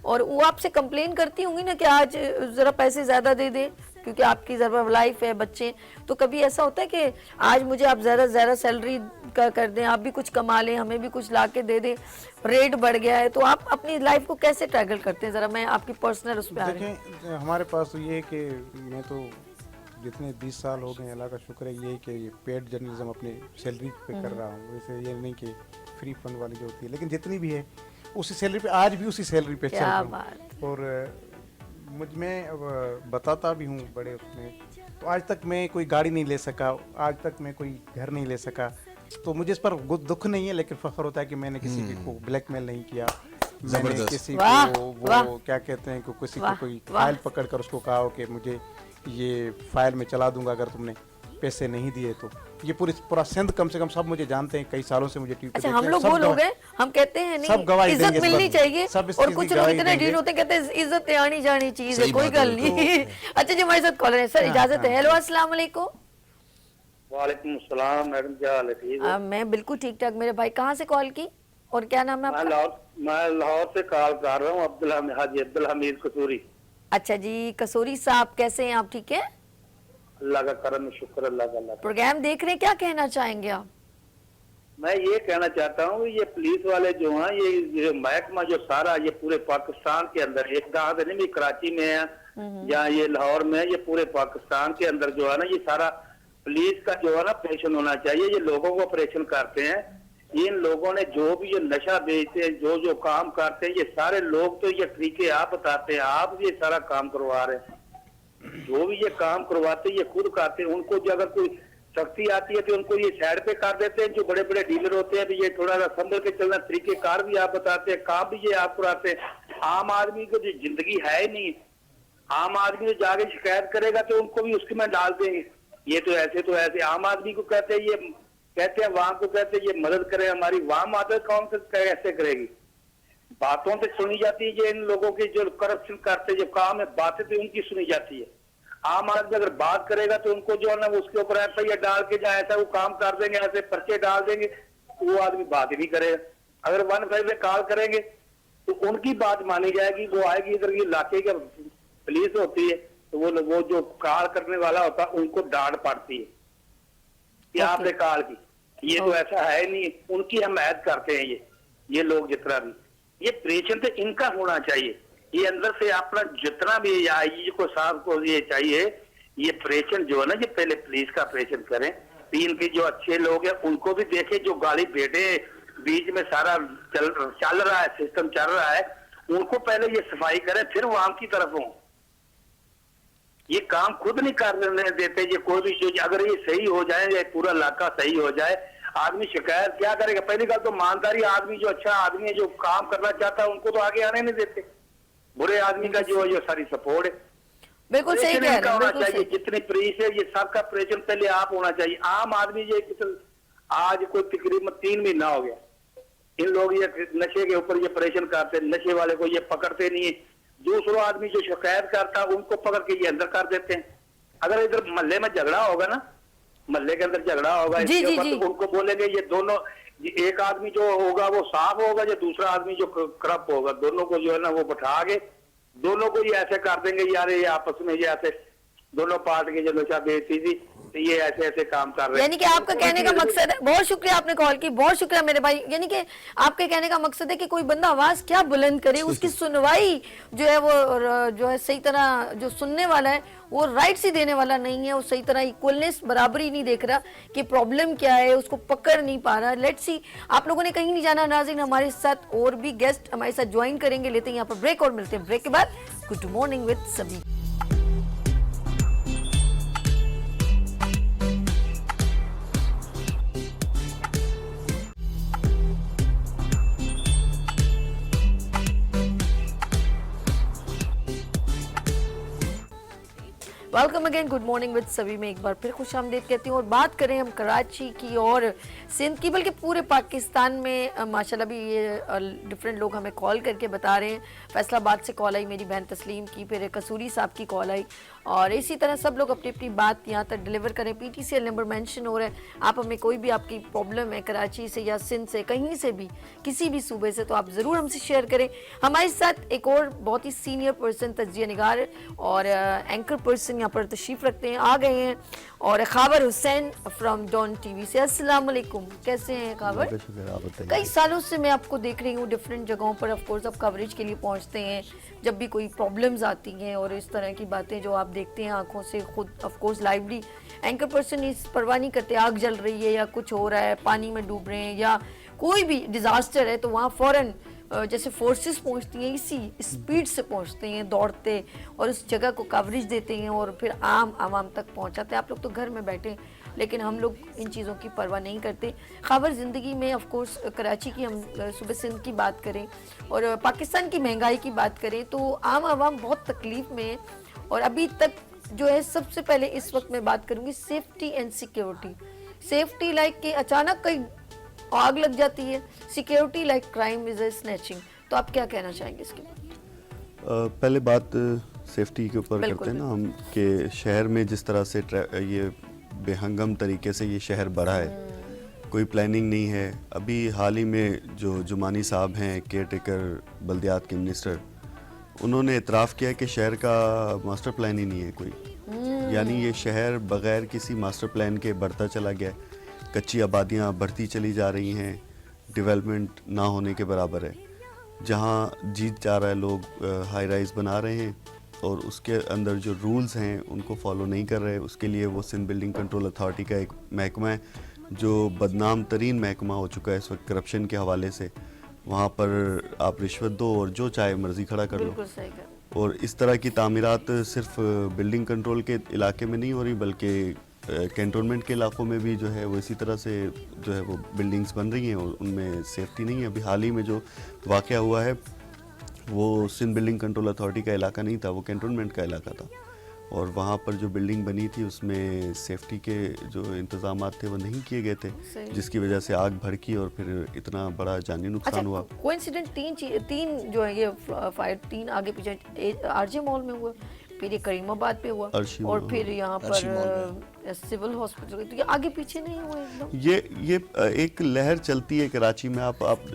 S1: और वो आपसे कंप्लेन करती होंगी ना कि आज ज़रा पैसे ज़्यादा दे दें क्योंकि आपकी ज़रा लाइफ है, बच्चे, तो कभी ऐसा होता है कि आज मुझे आप ज़्यादा ज़्यादा सैलरी का कर दें, आप भी कुछ कमा लें, हमें भी कुछ ला के दे दें, रेट बढ़ गया है, तो आप अपनी लाइफ को कैसे टैकल करते हैं? ज़रा मैं आपकी पर्सनल उस पर आ रही हूँ।
S2: देखें, हमारे पास तो ये है कि मैं तो जितने 20 साल हो गए, अल्लाह का शुक्र है ये है कि ये पेड जर्नलिज्म अपने सैलरी पे कर रहा हूँ। वैसे ये नहीं कि फ्री फंड वाली जो होती है, लेकिन जितनी भी है उसी सैलरी पे, आज भी उसी सैलरी पे चल रहा हूँ। और मैं बताता भी हूँ बड़े उसमें, तो आज तक मैं कोई गाड़ी नहीं ले सका, आज तक मैं कोई घर नहीं ले सका, तो मुझे इस पर दुख नहीं है, लेकिन फख्र होता है कि मैंने किसी को ब्लैकमेल नहीं किया, मैंने किसी को वो क्या कहते हैं कि किसी को कोई फाइल पकड़ कर उसको कहा हो कि मुझे ये फाइल में चला दूंगा अगर तुमने पैसे नहीं दिए तो। ये पूरा सिंध कम से कम सब मुझे जानते हैं, कई सालों से मुझे टीवी पे
S1: अच्छा, हम लोग वो लोग हैं, हम कहते हैं नहीं, इज्जत मिलनी चाहिए, और कुछ लोग इतने ढीठ होते हैं, कहते हैं इज्जत आनी जानी चीज है, कोई गल नहीं। अच्छा जी, हमारे साथ कॉलर है सर, इजाजत है। हेलो, अस्सलाम वालेकुम।
S6: वालेकुम सलाम मैडम, क्या हाल है? ठीक है,
S1: मैं बिल्कुल ठीक ठाक। मेरे भाई कहाँ से कॉल की और क्या नाम है आपका?
S6: मैं लाहौर से कॉल कर रहा हूँ, हाजी अब्दुल हमीद कसूरी।
S1: अच्छा जी, कसूरी साहब, कैसे हैं आप? ठीक है,
S6: अल्लाह का करम, शुक्र अल्लाह का।
S1: प्रोग्राम देख रहे हैं, क्या कहना चाहेंगे आप?
S6: मैं ये कहना चाहता हूँ, ये पुलिस वाले जो हैं, ये महकमा जो सारा ये पूरे पाकिस्तान के अंदर, एक गाँव नहीं, भी कराची में है या ये लाहौर में है, ये पूरे पाकिस्तान के अंदर जो है ना, ये सारा पुलिस का जो है ना ऑपरेशन होना चाहिए। ये लोगों को ऑपरेशन करते हैं, इन लोगों ने जो भी ये नशा बेचते हैं, जो जो काम करते हैं, ये सारे लोग तो ये तरीके आप बताते हैं, आप ये सारा काम करवा रहे हैं। जो भी ये काम करवाते हैं ये खुद करते हैं, उनको जो अगर कोई सख्ती आती है तो उनको ये साइड पे कर देते हैं। जो बड़े बड़े डीलर होते हैं, ये थोड़ा सा संभल के चलना, तरीके कार भी आप बताते हैं, काम भी ये आप कराते हैं। आम आदमी को जो जिंदगी है ही नहीं, आम आदमी जो जाके शिकायत करेगा तो उनको भी उसके में डाल देंगे, ये तो ऐसे आम आदमी को कहते हैं, ये कहते हैं वहां को कहते हैं ये मदद करें हमारी, वहां मदद कौन से कैसे करेगी? बातों पे सुनी जाती है, ये इन लोगों की जो करप्शन करते जो काम है, बातें तो उनकी सुनी जाती है। आम आदमी अगर बात करेगा तो उनको जो है ना उसके ऊपर FIR डाल के जाए ऐसा वो काम कर देंगे, ऐसे पर्चे डाल देंगे, तो वो आदमी बात ही नहीं करेगा। अगर 1-5 में कॉल करेंगे तो उनकी बात मानी जाएगी, वो आएगी इधर की इलाके की पुलिस होती है, तो वो जो कॉल करने वाला होता है उनको डांट पड़ती है कि आपने कॉल की। ये तो ऐसा है नहीं, उनकी हमायत करते हैं ये लोग जितना भी। ये ऑपरेशन तो इनका होना चाहिए, ये अंदर से अपना जितना भी आई को साहब को ये चाहिए, ये ऑपरेशन जो है ना, ये पहले पुलिस का ऑपरेशन करें, पीन के जो अच्छे लोग हैं उनको भी देखे, जो गाली बेटे बीच में सारा चल रहा है, सिस्टम चल रहा है, उनको पहले ये सफाई करें, फिर वो आम की तरफ हों। ये काम खुद नहीं करने देते। ये कोई भी जो अगर ये सही हो जाए, ये पूरा इलाका सही हो जाए, आदमी शिकायत क्या करेगा? पहली बात तो ईमानदारी आदमी, जो अच्छा आदमी है, जो काम करना चाहता है, उनको तो आगे आने नहीं देते। बुरे आदमी का जो सारी सपोर्ट है।
S1: बिल्कुल सही कह रहे हैं,
S6: होना
S1: बिल्कुल
S6: चाहिए,
S1: सही।
S6: जितनी प्रेस है, ये सबका प्रेजन पहले आप होना चाहिए। आम आदमी ये आज कोई तकरीबन 3 महीना हो गया, इन लोग ये नशे के ऊपर ये परेशान करते, नशे वाले को ये पकड़ते नहीं है। दूसरा आदमी जो शिकायत करता है उनको पकड़ के ये अंदर कर देते हैं। अगर इधर मोहल्ले में झगड़ा होगा ना, मोहल्ले के अंदर झगड़ा होगा,
S1: जी,
S6: इसके
S1: जी,
S6: ऊपर
S1: जी।
S6: तो उनको बोलेंगे ये दोनों, एक आदमी जो होगा वो साफ होगा, या दूसरा आदमी जो करप्ट होगा, दोनों को जो है ना वो बैठा के दोनों को ये ऐसे कर देंगे, यार ये आपस में ये ऐसे दोनों पार्ट के जो नशा बेचती थी, तो ये ऐसे ऐसे काम कर रहे हैं।
S1: यानी कि आपका कहने का मकसद है, बहुत शुक्रिया आपने कॉल की, बहुत शुक्रिया मेरे भाई। यानी कि आपके कहने का मकसद है कि कोई बंदा आवाज क्या बुलंद करे, उसकी सुनवाई जो है वो जो है सही तरह, जो सुनने वाला है वो राइट ही देने वाला नहीं है, वो सही तरह इक्वलनेस बराबरी नहीं देख रहा कि प्रॉब्लम क्या है, उसको पकड़ नहीं पा रहा। लेट्स सी, आप लोगों ने कहीं नहीं जाना नाज़रीन, हमारे साथ और भी गेस्ट हमारे साथ ज्वाइन करेंगे। लेते हैं यहाँ पर ब्रेक और मिलते हैं ब्रेक के बाद। गुड मॉर्निंग विद सभी। Welcome again, good morning with सभी में एक बार फिर खुशामदीद कहती हूँ। और बात करें हम कराची की और सिंध की, बल्कि पूरे पाकिस्तान में माशाल्लाह भी ये डिफरेंट लोग हमें कॉल करके बता रहे हैं। फैसलाबाद से कॉल आई मेरी बहन तस्लीम की, फिर कसूरी साहब की कॉल आई, और इसी तरह सब लोग अपनी अपनी बात यहाँ तक डिलीवर करें। PTCL नंबर मेंशन हो रहा है, आप हमें कोई भी आपकी प्रॉब्लम है कराची से या सिंध से, कहीं से भी, किसी भी सूबे से, तो आप ज़रूर हमसे शेयर करें। हमारे साथ एक और बहुत ही सीनियर पर्सन, तज्जिया निगार और एंकर पर्सन यहाँ पर तशरीफ रखते हैं, आ गए हैं, और खाबर हुसैन फ्रॉम डॉन TV से। अस्सलाम वालेकुम, कैसे हैं खाबर? कई सालों से मैं आपको देख रही हूँ डिफरेंट जगहों पर, ऑफ कोर्स आप कवरेज के लिए पहुँचते हैं जब भी कोई प्रॉब्लम्स आती हैं, और इस तरह की बातें जो आप देखते हैं आंखों से खुद, of course lively anchor person इस परवाह नहीं करते, आग जल रही है या कुछ हो रहा है, पानी में डूब रहे हैं या कोई भी डिजास्टर है, तो वहाँ फौरन जैसे फोर्सेस पहुंचती हैं इसी स्पीड से पहुंचते हैं दौड़ते, और उस जगह को कवरेज देते हैं और फिर आवाम तक पहुंचाते हैं। आप लोग तो घर में बैठे हैं, लेकिन हम लोग इन चीज़ों की परवाह नहीं करते। खबर ज़िंदगी में ऑफ कोर्स कराची की, हम सूबे सिंध की बात करें और पाकिस्तान की महंगाई की बात करें, तो आम आवाम बहुत तकलीफ़ में है। और अभी तक जो है, सबसे पहले इस वक्त मैं बात करूँगी safety and security. Safety like कि अचानक कहीं आग लग जाती है, security like crime is a snatching. तो आप क्या कहना चाहेंगे इसके बाद?
S7: पहले बात सेफ्टी के ऊपर
S1: बिल्कुल,
S7: करते हैं ना हम, कि शहर में जिस तरह से ये बेहंगम तरीके से ये शहर बढ़ा है, कोई प्लानिंग नहीं है। अभी हाल ही में जो जुमानी साहब हैं, केयर टेकर बल्दियात के मिनिस्टर, उन्होंने इतराफ़ किया कि शहर का मास्टर प्लान ही नहीं है कोई। यानी ये शहर बग़ैर किसी मास्टर प्लान के बढ़ता चला गया है, कच्ची आबादियाँ बढ़ती चली जा रही हैं, डेवलपमेंट ना होने के बराबर है। जहाँ जीत जा रहा है, लोग हाई राइज बना रहे हैं और उसके अंदर जो रूल्स हैं उनको फॉलो नहीं कर रहे। उसके लिए वो सिंध बिल्डिंग कंट्रोल अथॉरिटी का एक महकमा है जो बदनाम तरीन महकमा हो चुका है इस वक्त करप्शन के हवाले से। वहाँ पर आप रिश्वत दो और जो चाहे मर्जी खड़ा कर लो।
S1: बिल्कुल सही कहा।
S7: और इस तरह की तामीरात सिर्फ बिल्डिंग कंट्रोल के इलाके में नहीं हो रही, बल्कि कैंटोनमेंट के इलाकों में भी जो है वो इसी तरह से जो है वो बिल्डिंग्स बन रही हैं और उनमें सेफ्टी नहीं है। अभी हाल ही में जो वाक़या हुआ है वो सिंध बिल्डिंग कंट्रोल अथॉरिटी का इलाका नहीं था, वो कैंटोनमेंट का इलाका था, और वहाँ पर जो बिल्डिंग बनी थी उसमें सेफ्टी के जो इंतजाम थे वो नहीं किए गए थे, जिसकी वजह से आग भड़की और फिर इतना बड़ा जानी नुकसान हुआ।
S1: कोइंसिडेंट तीन जो है ये फायर, 3 आगे पीछे RJ मॉल में हुआ, फिर ये करीमाबाद पे हुआ, और फिर यहाँ पर सिविल हॉस्पिटल। तो ये आगे पीछे नहीं हुआ एकदम।
S7: ये एक लहर चलती है कराची में।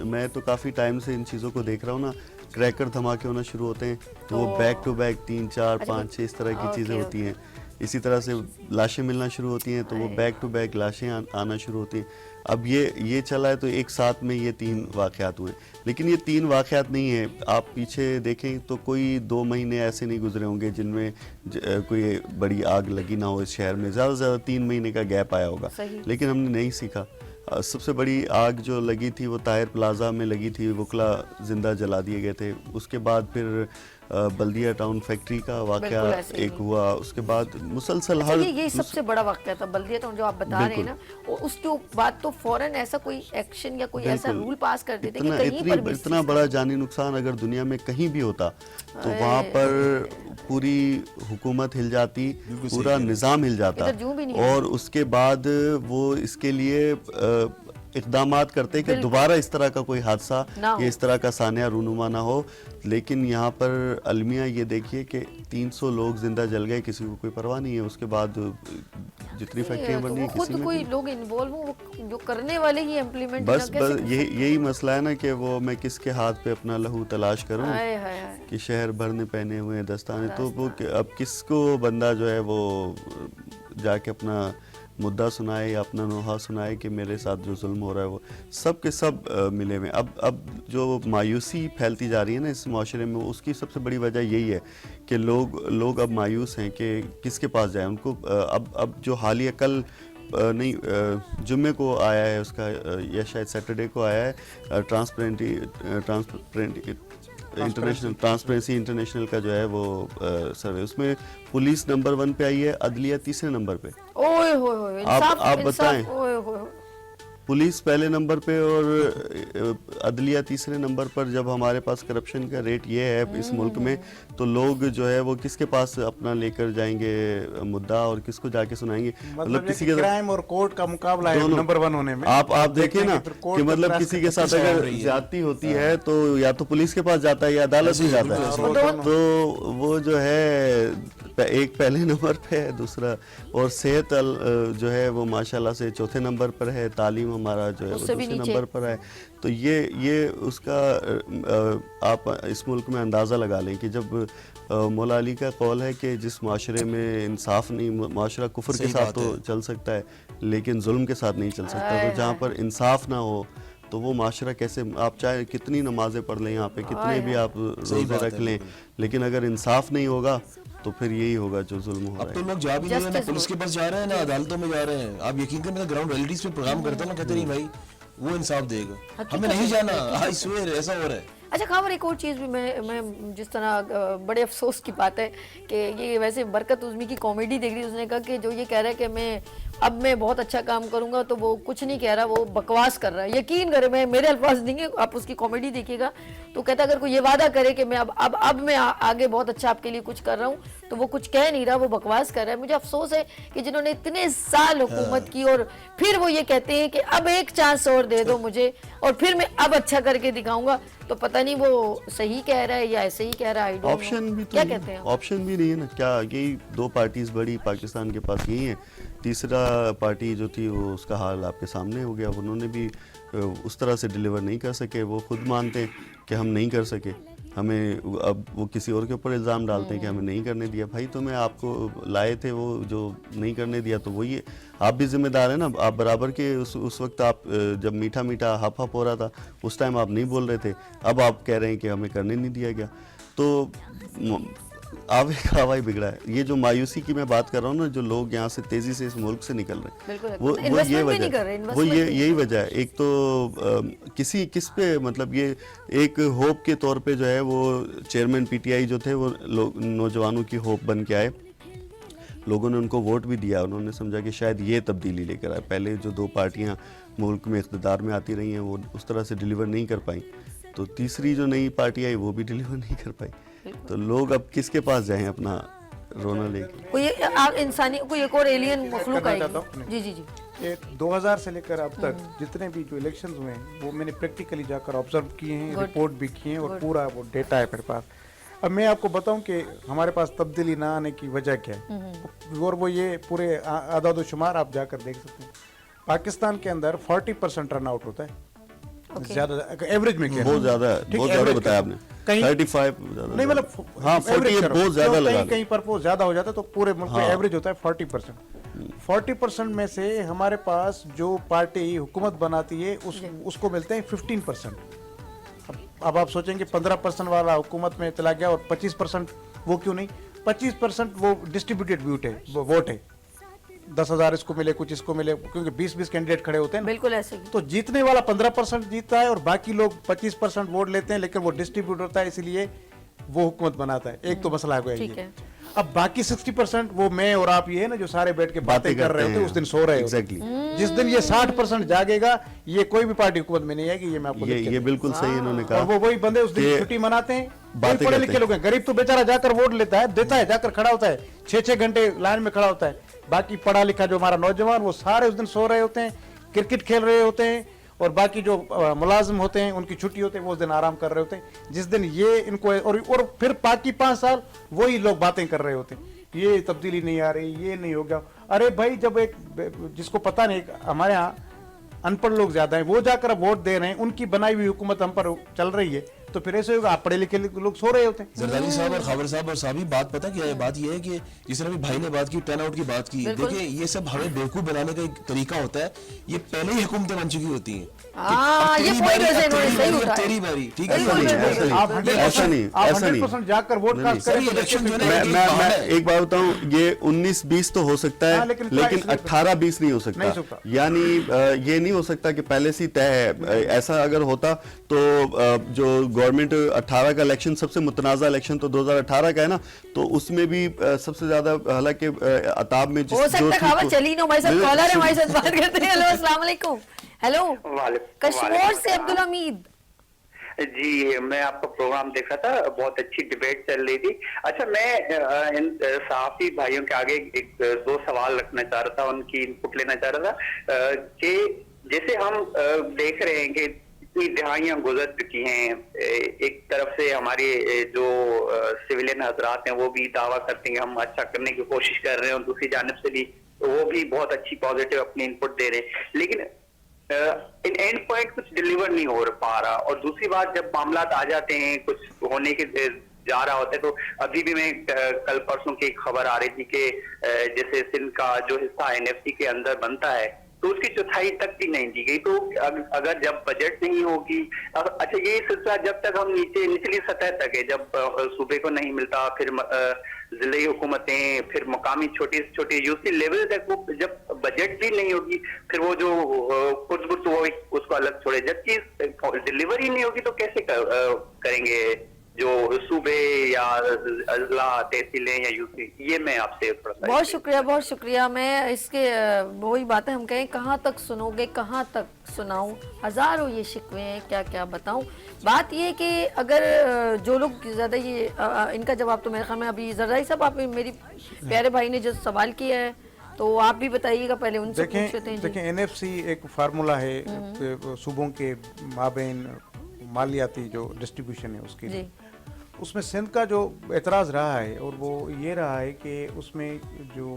S7: मैं तो काफ़ी टाइम से इन चीज़ों को देख रहा हूँ ना। क्रैकर धमाके होना शुरू होते हैं तो वो बैक टू बैक 3, 4, 5, 6 इस तरह की चीज़ें होती हैं। इसी तरह से लाशें मिलना शुरू होती हैं तो वो बैक टू बैक लाशें आना शुरू होती हैं। अब ये चला है तो एक साथ में ये 3 वाक़यात हुए, लेकिन ये 3 वाक़यात नहीं है। आप पीछे देखें तो कोई 2 महीने ऐसे नहीं गुजरे होंगे जिनमें कोई बड़ी आग लगी ना हो इस शहर में। ज़्यादा से ज़्यादा 3 महीने का गैप आया होगा, लेकिन हमने नहीं सीखा। सबसे बड़ी आग जो लगी थी वो ताहिर प्लाजा में लगी थी, वकला जिंदा जला दिए गए थे। उसके बाद फिर बल्दिया टाउन फैक्ट्री का वाकया एक हुआ, उसके बाद मुसलसल हर
S1: ये सबसे बड़ा वाकया था बल्दिया टाउन जो आप बता रहे हैं ना, और उसके बाद तो फौरन ऐसा कोई एक्शन या कोई ऐसा रूल पास कर देते कि कहीं पर भी
S7: इतना बड़ा जानी नुकसान अगर दुनिया में कहीं भी होता तो वहाँ पर पूरी हुकूमत हिल जाती, पूरा निज़ाम हिल जाता, और उसके बाद वो इसके लिए इक़दामात करते कि दोबारा इस तरह का कोई हादसा या इस तरह का सानिया रूनुमा ना हो। लेकिन यहाँ पर अलमिया ये देखिए कि 300 लोग जिंदा जल गए, किसी को कोई परवाह नहीं है। उसके बाद जितनी फैक्ट्रियाँ बनी
S1: खुद कोई लोग इन्वॉल्व हो, जो करने वाले ही इम्प्लीमेंट
S7: बस यही मसला है ना कि वो मैं किसके हाथ पे अपना लहू तलाश करूं कि शहर भर ने पहने हुए हैं दस्ताने, तो वो अब किसको बंदा जो है वो जाके अपना मुद्दा सुनाए या अपना नोहा सुनाए कि मेरे साथ जो जुल्म हो रहा है वो सब के सब मिले हुए। अब जो मायूसी फैलती जा रही है ना इस माशरे में, उसकी सबसे बड़ी वजह यही है कि लोग अब मायूस हैं कि किसके पास जाए। उनको अब जो हालिया कल नहीं जुम्मे को आया है उसका, या शायद सैटरडे को आया है, ट्रांसपेरेंसी इंटरनेशनल का जो है वो सर्वे, उसमें पुलिस नंबर 1 पे आई है, अदलिया तीसरे नंबर पे।
S1: ओए होए,
S7: आप बताएं, पुलिस पहले नंबर पे और अदलिया तीसरे नंबर पर। जब हमारे पास करप्शन का रेट ये है इस मुल्क में, तो लोग जो है वो किसके पास अपना लेकर जाएंगे मुद्दा और किसको जाके सुनाएंगे?
S2: मतलब किसी के क्राइम और कोर्ट का मुकाबला है नंबर 1 होने में।
S7: आप देखिए ना कि मतलब किसी के साथ अगर ज्यादती होती है तो या तो पुलिस के पास जाता है या अदालत में जाता है। तो वो जो है एक पहले नंबर पे है, दूसरा और सेहत जो है वो माशाल्लाह से चौथे नंबर पर है, तालीम हमारा जो है वो दूसरे नंबर पर है। तो ये उसका आप इस मुल्क में अंदाज़ा लगा लें कि जब मौला अली का कौल है कि जिस माशरे में इंसाफ नहीं, माशरा कुफर के साथ तो चल सकता है लेकिन जुल्म के साथ नहीं चल सकता। तो जहाँ पर इंसाफ ना हो तो वो माशरा कैसे, आप चाहे कितनी नमाजें पढ़ लें यहाँ पे, कितने भी आप रोज़े रख लें, लेकिन अगर इंसाफ नहीं होगा तो फिर यही होगा जो जुल्म हो रहा है।
S4: अब तो लोग जा भी नहीं रहे, ना पुलिस के पास जा रहे हैं ना अदालतों में जा रहे हैं। आप यकीन करें, ग्राउंड रियलिटीज पे प्रोग्राम करता हूँ ना, कहते नहीं भाई वो इंसाफ देगा, हमें नहीं जाना, आई स्वेयर ऐसा हो रहा है।
S1: अच्छा खबर, एक और चीज़ भी मैं जिस तरह बड़े अफसोस की बात है कि ये वैसे बरकत उज़मी की कॉमेडी देख रही, उसने कहा कि जो ये कह रहा है कि मैं बहुत अच्छा काम करूंगा, तो वो कुछ नहीं कह रहा, वो बकवास कर रहा है। यकीन करें, मैं मेरे अल्फाज नहीं है, आप उसकी कॉमेडी देखिएगा तो कहता अगर कोई ये वादा करे कि मैं अब मैं आगे बहुत अच्छा आपके लिए कुछ कर रहा हूँ, तो वो कुछ कह नहीं रहा, वो बकवास कर रहा है। मुझे अफसोस है कि जिन्होंने इतने साल हुकूमत की और फिर वो ये कहते हैं कि अब एक चांस और दे दो मुझे और फिर मैं अब अच्छा करके दिखाऊंगा, तो पता नहीं वो सही कह रहा है या ऐसे ही कह रहा है।
S7: ऑप्शन भी तो क्या कहते हैं, ऑप्शन भी नहीं है ना। क्या यही 2 पार्टीज बड़ी पाकिस्तान के पास यही है, तीसरा पार्टी जो थी वो उसका हाल आपके सामने हो गया। उन्होंने भी उस तरह से डिलीवर नहीं कर सके, वो खुद मानते हैं कि हम नहीं कर सके, हमें अब वो किसी और के ऊपर इल्ज़ाम डालते हैं कि हमें नहीं करने दिया। भाई तुम्हें आपको लाए थे वो जो नहीं करने दिया, तो वही आप भी जिम्मेदार हैं ना। आप बराबर के उस वक्त आप जब मीठा मीठा हप हप हो रहा था उस टाइम आप नहीं बोल रहे थे, अब आप कह रहे हैं कि हमें करने नहीं दिया गया। तो आवे का हवाई बिगड़ा है। ये जो मायूसी की मैं बात कर रहा हूँ ना, जो लोग यहाँ से तेजी से इस मुल्क से निकल रहे हैं, वो ये वजह, वो यही वजह है। एक तो किस पे मतलब ये एक होप के तौर पे जो है वो चेयरमैन पीटीआई जो थे वो नौजवानों की होप बन के आए, लोगों ने उनको वोट भी दिया, उन्होंने समझा कि शायद ये तब्दीली लेकर आए। पहले जो 2 पार्टियाँ मुल्क में इक़्तिदार में आती रही हैं वो उस तरह से डिलीवर नहीं कर पाई, तो तीसरी जो नई पार्टी आई वो भी डिलीवर नहीं कर पाई। तो लोग अब किसके पास जाएं अपना रोना लेके?
S1: कोई इंसानी कोई एक और एलियन मखलूक आएगी। जी जी जी।
S2: ये 2000 से लेकर अब तक जितने भी जो इलेक्शंस हुए हैं वो मैंने प्रैक्टिकली जाकर ऑब्जर्व किए हैं, रिपोर्ट भी किए हैं और पूरा वो डेटा है मेरे पास। अब मैं आपको बताऊं कि हमारे पास तब्दीली ना आने की वजह क्या है, और वो ये पूरे आदाद शुमार आप जाकर देख सकते हैं। पाकिस्तान के अंदर 40% टर्न आउट होता है, ज्यादा एवरेज में क्या
S7: बहुत ज्यादा बताया आपने, 35
S2: नहीं मतलब
S7: हाँ 48 बहुत ज्यादा लगा,
S2: कहीं पर वो ज्यादा हो जाता है, तो पूरे मुल्क में एवरेज होता है 40%। 40% में से हमारे पास जो पार्टी हुकूमत बनाती है उसको मिलते हैं 15%। अब आप सोचेंगे 15% वाला हुकूमत में चला गया और 25% वो क्यों नहीं? 25% वो डिस्ट्रीब्यूटेड वोट है। 10,000 इसको मिले, कुछ इसको मिले, क्योंकि 20-20 कैंडिडेट खड़े होते हैं ना।
S1: बिल्कुल ऐसे ही।
S2: तो जीतने वाला 15% जीतता है और बाकी लोग 25% वोट लेते हैं, लेकिन वो डिस्ट्रीब्यूट होता है, इसलिए वो हुकूमत बनाता है। एक तो मसला है
S1: ठीक
S2: ये।
S1: है।
S2: अब बाकी 60% वो मैं और आप ये है ना जो सारे बैठ के बातें कर रहे होते हैं, उस दिन सो रहे होते हैं।
S7: एग्जैक्टली,
S2: जिस दिन ये 60% जागेगा, ये कोई भी पार्टी हुकूमत में नहीं आएगी, ये मैं आपको लिख के
S7: ये बिल्कुल सही इन्होंने
S2: और
S7: कहा।
S2: वो वही बंदे उस दिन
S7: कि
S2: छुट्टी मनाते हैं,
S7: बातें
S2: वही पढ़े
S7: करते
S2: लिखे
S7: हैं।
S2: लोग हैं। गरीब तो बेचारा जाकर वोट लेता है, देता है, जाकर खड़ा होता है, 6-6 घंटे लाइन में खड़ा होता है। बाकी पढ़ा लिखा जो हमारा नौजवान, वो सारे उस दिन सो रहे होते हैं, क्रिकेट खेल रहे होते हैं, और बाकी जो मुलाजिम होते हैं उनकी छुट्टी होती है, वो उस दिन आराम कर रहे होते हैं। जिस दिन ये इनको और फिर बाकी 5 साल वही लोग बातें कर रहे होते हैं, ये तब्दीली नहीं आ रही, ये नहीं हो गया। अरे भाई, जब एक जिसको पता नहीं, हमारे यहाँ अनपढ़ लोग ज्यादा हैं, वो जाकर अब वोट दे रहे हैं, उनकी बनाई हुई हुकूमत हम पर चल रही है, तो फिर ऐसे होगा, आप पढ़े लिखे लोग सो रहे होते हैं।
S4: जरदारी साहब और खावर साहब और साहबी बात पता क्या है? बात ये है कि जिस तरह अभी भाई ने बात की, टर्न आउट की बात की, देखिए ये सब हमें बेवकूफ बनाने का एक तरीका होता है। ये पहले ही हुकूमतें बन चुकी होती हैं।
S1: ये पॉइंट वैसे इन्होंने सही उठाया।
S4: तेरी बारी, ठीक है?
S1: बिल्कुल, बिल्कुल।
S2: आप
S7: ऐसा नहीं,
S2: 100% जाकर वोट कास्ट
S4: सर,
S2: करें।
S4: ये इलेक्शन जो है ना,
S7: मैं एक बात बताऊं, ये 19-20 तो हो सकता है,
S2: हाँ, लेकिन
S7: लेकिन
S2: 22
S7: 18-20 नहीं हो सकता।
S2: नहीं सकता।
S7: यानी ये नहीं हो सकता कि पहले से ही तय है। ऐसा अगर होता तो जो गवर्नमेंट 18 का इलेक्शन, सबसे मुतनाज़ा इलेक्शन तो 2018 का है ना, तो उसमें भी सबसे ज्यादा, हालांकि अताब में
S1: हो सकता है खबर चली ना। हमारे साथ कॉलर है, हमारे साथ बात करते हैं। हेलो, अस्सलाम वालेकुम। हेलो, कश्मीर से अब्दुल हमीद
S6: जी, मैं आपका प्रोग्राम देखा था, बहुत अच्छी डिबेट चल रही थी। अच्छा, मैं इन सहाफी भाइयों के आगे एक 2 सवाल रखना चाह रहा था, उनकी इनपुट लेना चाह रहा था कि जैसे हम देख रहे हैं कि इतनी दहाइयां गुजर चुकी हैं, एक तरफ से हमारे जो सिविलियन हजरात हैं वो भी दावा करते हैं कि हम अच्छा करने की कोशिश कर रहे हैं, और दूसरी जानिब से भी वो भी बहुत अच्छी पॉजिटिव अपनी इनपुट दे रहे हैं, लेकिन इन एंड पॉइंट कुछ डिलीवर नहीं हो पा रहा। और दूसरी बात, जब मामला आ जाते हैं, कुछ होने के जा रहा होता है, तो अभी भी मैं कल परसों की एक खबर आ रही थी कि जैसे सिंध का जो हिस्सा एनएफसी के अंदर बनता है, तो उसकी चौथाई तक भी नहीं दी गई। तो अगर जब बजट नहीं होगी, अच्छा, ये सिलसिला जब तक हम निचली सतह तक है, जब सूबे को नहीं मिलता, फिर जिले हुकूमतें, फिर मकामी छोटी छोटी यूसी लेवल तक, वो जब बजट भी नहीं होगी, फिर वो जो कुछ वो उसको अलग छोड़े, जब चीज डिलीवरी नहीं होगी तो कैसे करेंगे जो सूबे या अजला, तहसीलें या यूसी? ये मैं आपसे थोड़ा सा।
S1: बहुत शुक्रिया, बहुत शुक्रिया। मैं इसके वही बातें हम कहें, कहाँ तक सुनोगे, कहाँ तक सुनाऊं, हजारों ये शिकवे हैं, क्या क्या बताऊं। बात ये है कि अगर जो लोग ज़्यादा ये इनका जवाब तो मेरे ख्याल में अभी जरदारी साहब, आप मेरी प्यारे भाई ने जो सवाल किया है, तो आप भी बताइएगा, पहले उनसे पूछ लेते हैं।
S2: देखें, एनएफसी एक फार्मूला है सूबों के माबैन मालियाती जो डिस्ट्रीब्यूशन है उसके लिए। उसमें सिंध का जो एतराज़ रहा है, और वो ये रहा है कि उसमें जो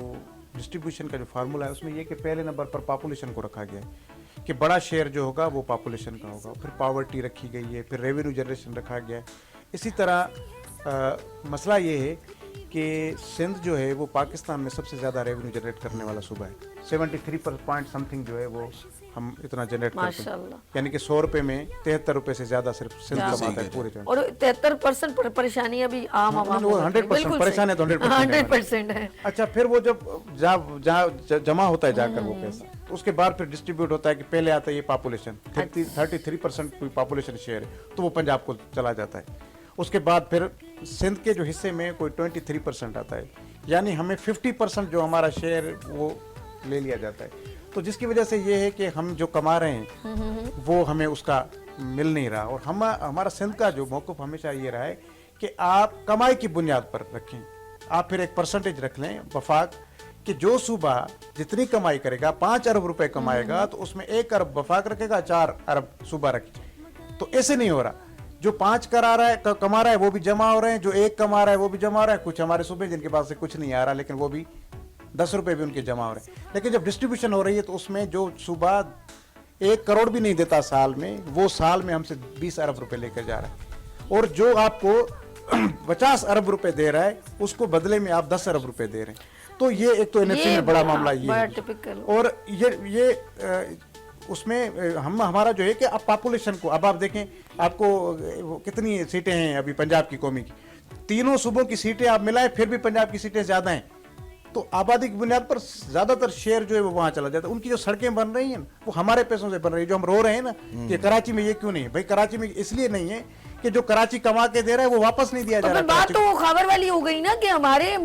S2: डिस्ट्रीब्यूशन का जो फार्मूला है, उसमें ये कि पहले नंबर पर पॉपुलेशन को रखा गया है कि बड़ा शेयर जो होगा वो पॉपुलेशन का होगा, फिर पावर्टी रखी गई है, फिर रेवेन्यू जनरेशन रखा गया है। इसी तरह मसला ये है कि सिंध जो है वो पाकिस्तान में सबसे ज़्यादा रेवेन्यू जनरेट करने वाला सूबा है। 73 पॉइंट समथिंग जो है वो हम इतना जनरेट करते हैं, यानी कि 100 रुपए में 73 रुपए से ज्यादा सिर्फ सिंध कमाता है पूरे जगह।
S1: और 73% परेशानियां भी आम आवाम,
S2: 100% परेशानी तो
S1: 100% है। अच्छा,
S2: फिर वो जब जमा होता है जाकर वो पैसा, तो उसके बाद फिर डिस्ट्रीब्यूट होता है कि पहले आता है ये पॉपुलेशन, 33% पॉपुलेशन शेयर है, तो वो पंजाब को चला जाता है। उसके बाद फिर सिंध के जो हिस्से में कोई 23% आता है, यानी हमें 50% जो हमारा शेयर वो ले लिया जाता है। तो जिसकी वजह से ये है कि हम जो कमा रहे हैं वो हमें उसका मिल नहीं रहा। और हमारा सिंध का जो मौक़िफ़ हमेशा ये रहा है कि आप कमाई की बुनियाद पर रखें, आप फिर एक परसेंटेज रख लें वफाक, कि जो सूबा जितनी कमाई करेगा, 5 अरब रुपए कमाएगा, तो उसमें 1 अरब वफाक रखेगा, 4 अरब सूबा रखे। तो ऐसे नहीं हो रहा, जो 5 कमा रहा है वो भी जमा हो रहे हैं, जो 1 कमा रहा है वो भी जमा हो रहा है। कुछ हमारे सूबे जिनके पास से कुछ नहीं आ रहा, लेकिन वो भी 10 रुपए भी उनके जमा हो रहे हैं। लेकिन जब डिस्ट्रीब्यूशन हो रही है, तो उसमें जो सूबा 1 करोड़ भी नहीं देता साल में, वो साल में हमसे 20 अरब रुपए लेकर जा रहा है। और जो आपको 50 अरब रुपए दे रहा है, उसको बदले में आप 10 अरब रुपए दे रहे हैं। तो ये एक तो एनएफसी में बड़ा मामला ये
S1: बड़ा
S2: है।
S1: टिपिकल।
S2: और ये उसमें हमारा जो है कि अब पॉपुलेशन को, अब आप देखें आपको वो कितनी सीटें हैं अभी पंजाब की कौमी की, तीनों सूबों की सीटें आप मिलाएं फिर भी पंजाब की सीटें ज्यादा हैं। तो आबादी की बुनियाद पर ज्यादातर शेयर जो है वो वहां चला जाता है। उनकी जो सड़कें बन रही हैं वो हमारे पैसों से बन रही है। जो हम रो रहे हैं ना कि कराची में ये क्यों नहीं है, भाई कराची में इसलिए नहीं है कि जो कराची कमा के दे रहा है वो वापस नहीं दिया जा
S1: तो
S2: रहा
S1: फिर बात
S2: कराची
S1: तो वो खबर वाली हो गई ना कि हमारे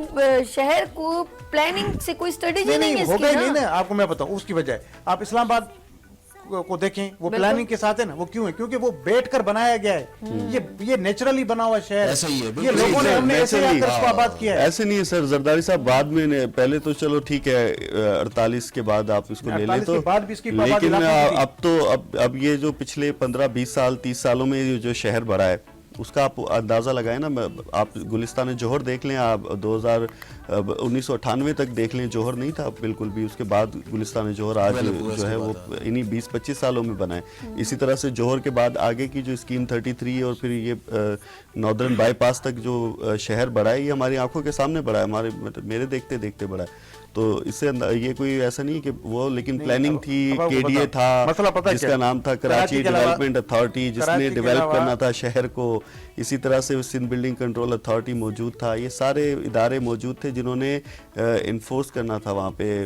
S1: शहर को प्लानिंग से कोई स्ट्रेटेजी नहीं है
S2: हो
S1: इसकी
S2: गई नहीं
S1: ना।
S2: ना। आपको मैं बताऊं, उसकी वजह आप इस्लामाबाद को देखें, वो
S1: बिल्कुल।
S2: प्लानिंग के साथ है ना। वो क्यों है? क्योंकि वो बैठकर बनाया गया है। ये नेचुरली बना हुआ शहर
S4: ऐसा ही है,
S2: ये
S4: बिल्कुल
S2: लोगों ने,
S7: सही,
S2: हमने ऐसे
S7: naturally,
S2: आकर इसको आबाद किया है।
S7: ऐसे नहीं है सर जरदारी साहब, बाद में पहले तो चलो ठीक है 48 के बाद आप इसको ले लें
S2: 48
S7: तो,
S2: के बाद भी इसकी आबादी
S7: लेकिन
S2: लाखों की थी।
S7: अब तो अब ये जो पिछले 15-20 साल 30 सालों में ये जो शहर बढ़ा है उसका आप अंदाजा लगाएं ना। आप गुलिस्तान जौहर देख लें, आप 1998 तक देख लें, जौहर नहीं था बिल्कुल भी। उसके बाद गुलिस्तान जौहर आज जो है वो इन्हीं 20-25 सालों में बना है। इसी तरह से जौहर के बाद आगे की जो स्कीम 33 और फिर ये नॉर्दर्न बाईपास तक जो शहर बढ़ा है, ये हमारी आंखों के सामने बढ़ा है, मेरे देखते देखते बढ़ा है। तो इससे ये कोई ऐसा नहीं कि वो, लेकिन प्लानिंग थी,
S2: अब आपको
S7: केडीए
S2: पता-
S7: था
S2: मसला पता है
S7: जिसका
S2: क्या?
S7: नाम था कराची
S2: के अलावा-
S7: डेवलपमेंट अथॉरिटी, जिसने
S2: कराची के
S7: डेवलप
S2: अलावा-
S7: करना था शहर को। इसी तरह से सिंध बिल्डिंग कंट्रोल अथॉरिटी मौजूद था। ये सारे इदारे मौजूद थे जिन्होंने इन्फोर्स करना था वहाँ पे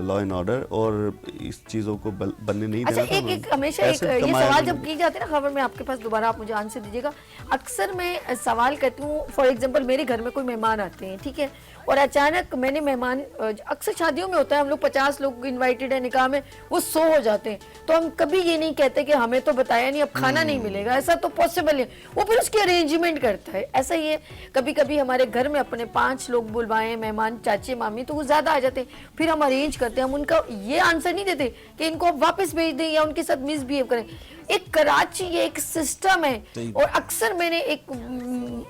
S7: लॉ एंड ऑर्डर, और इस चीज़ों को बनने नहीं
S1: अच्छा,
S7: देना था।
S1: एक हमेशा एक
S7: ऐसे
S1: ये
S7: कमाया
S1: सवाल
S7: उन्होंने।
S1: जब की जाती है ना खबर में, आपके पास दोबारा आप मुझे आंसर दीजिएगा। अक्सर मैं सवाल करती हूँ, फॉर एग्जांपल मेरे घर में कोई मेहमान आते हैं, ठीक है, और अचानक मैंने मेहमान, अक्सर शादियों में होता है, हम लोग 50 लोग इनवाइटेड है निकाह में, वो 100 हो जाते हैं, तो हम कभी ये नहीं कहते कि हमें तो बताया नहीं, अब खाना नहीं मिलेगा, ऐसा तो पॉसिबल है। वो फिर उसकी अरेंजमेंट करता है। ऐसा ही है, कभी कभी हमारे घर में अपने 5 लोग बुलवाएं मेहमान, चाचे मामी, तो वो ज्यादा आ जाते हैं, फिर हम अरेंज करते हैं। हम उनका ये आंसर नहीं देते कि इनको आप वापस भेज दें या उनके साथ मिसबिहेव करें। एक कराची ये एक सिस्टम है, और अक्सर मैंने एक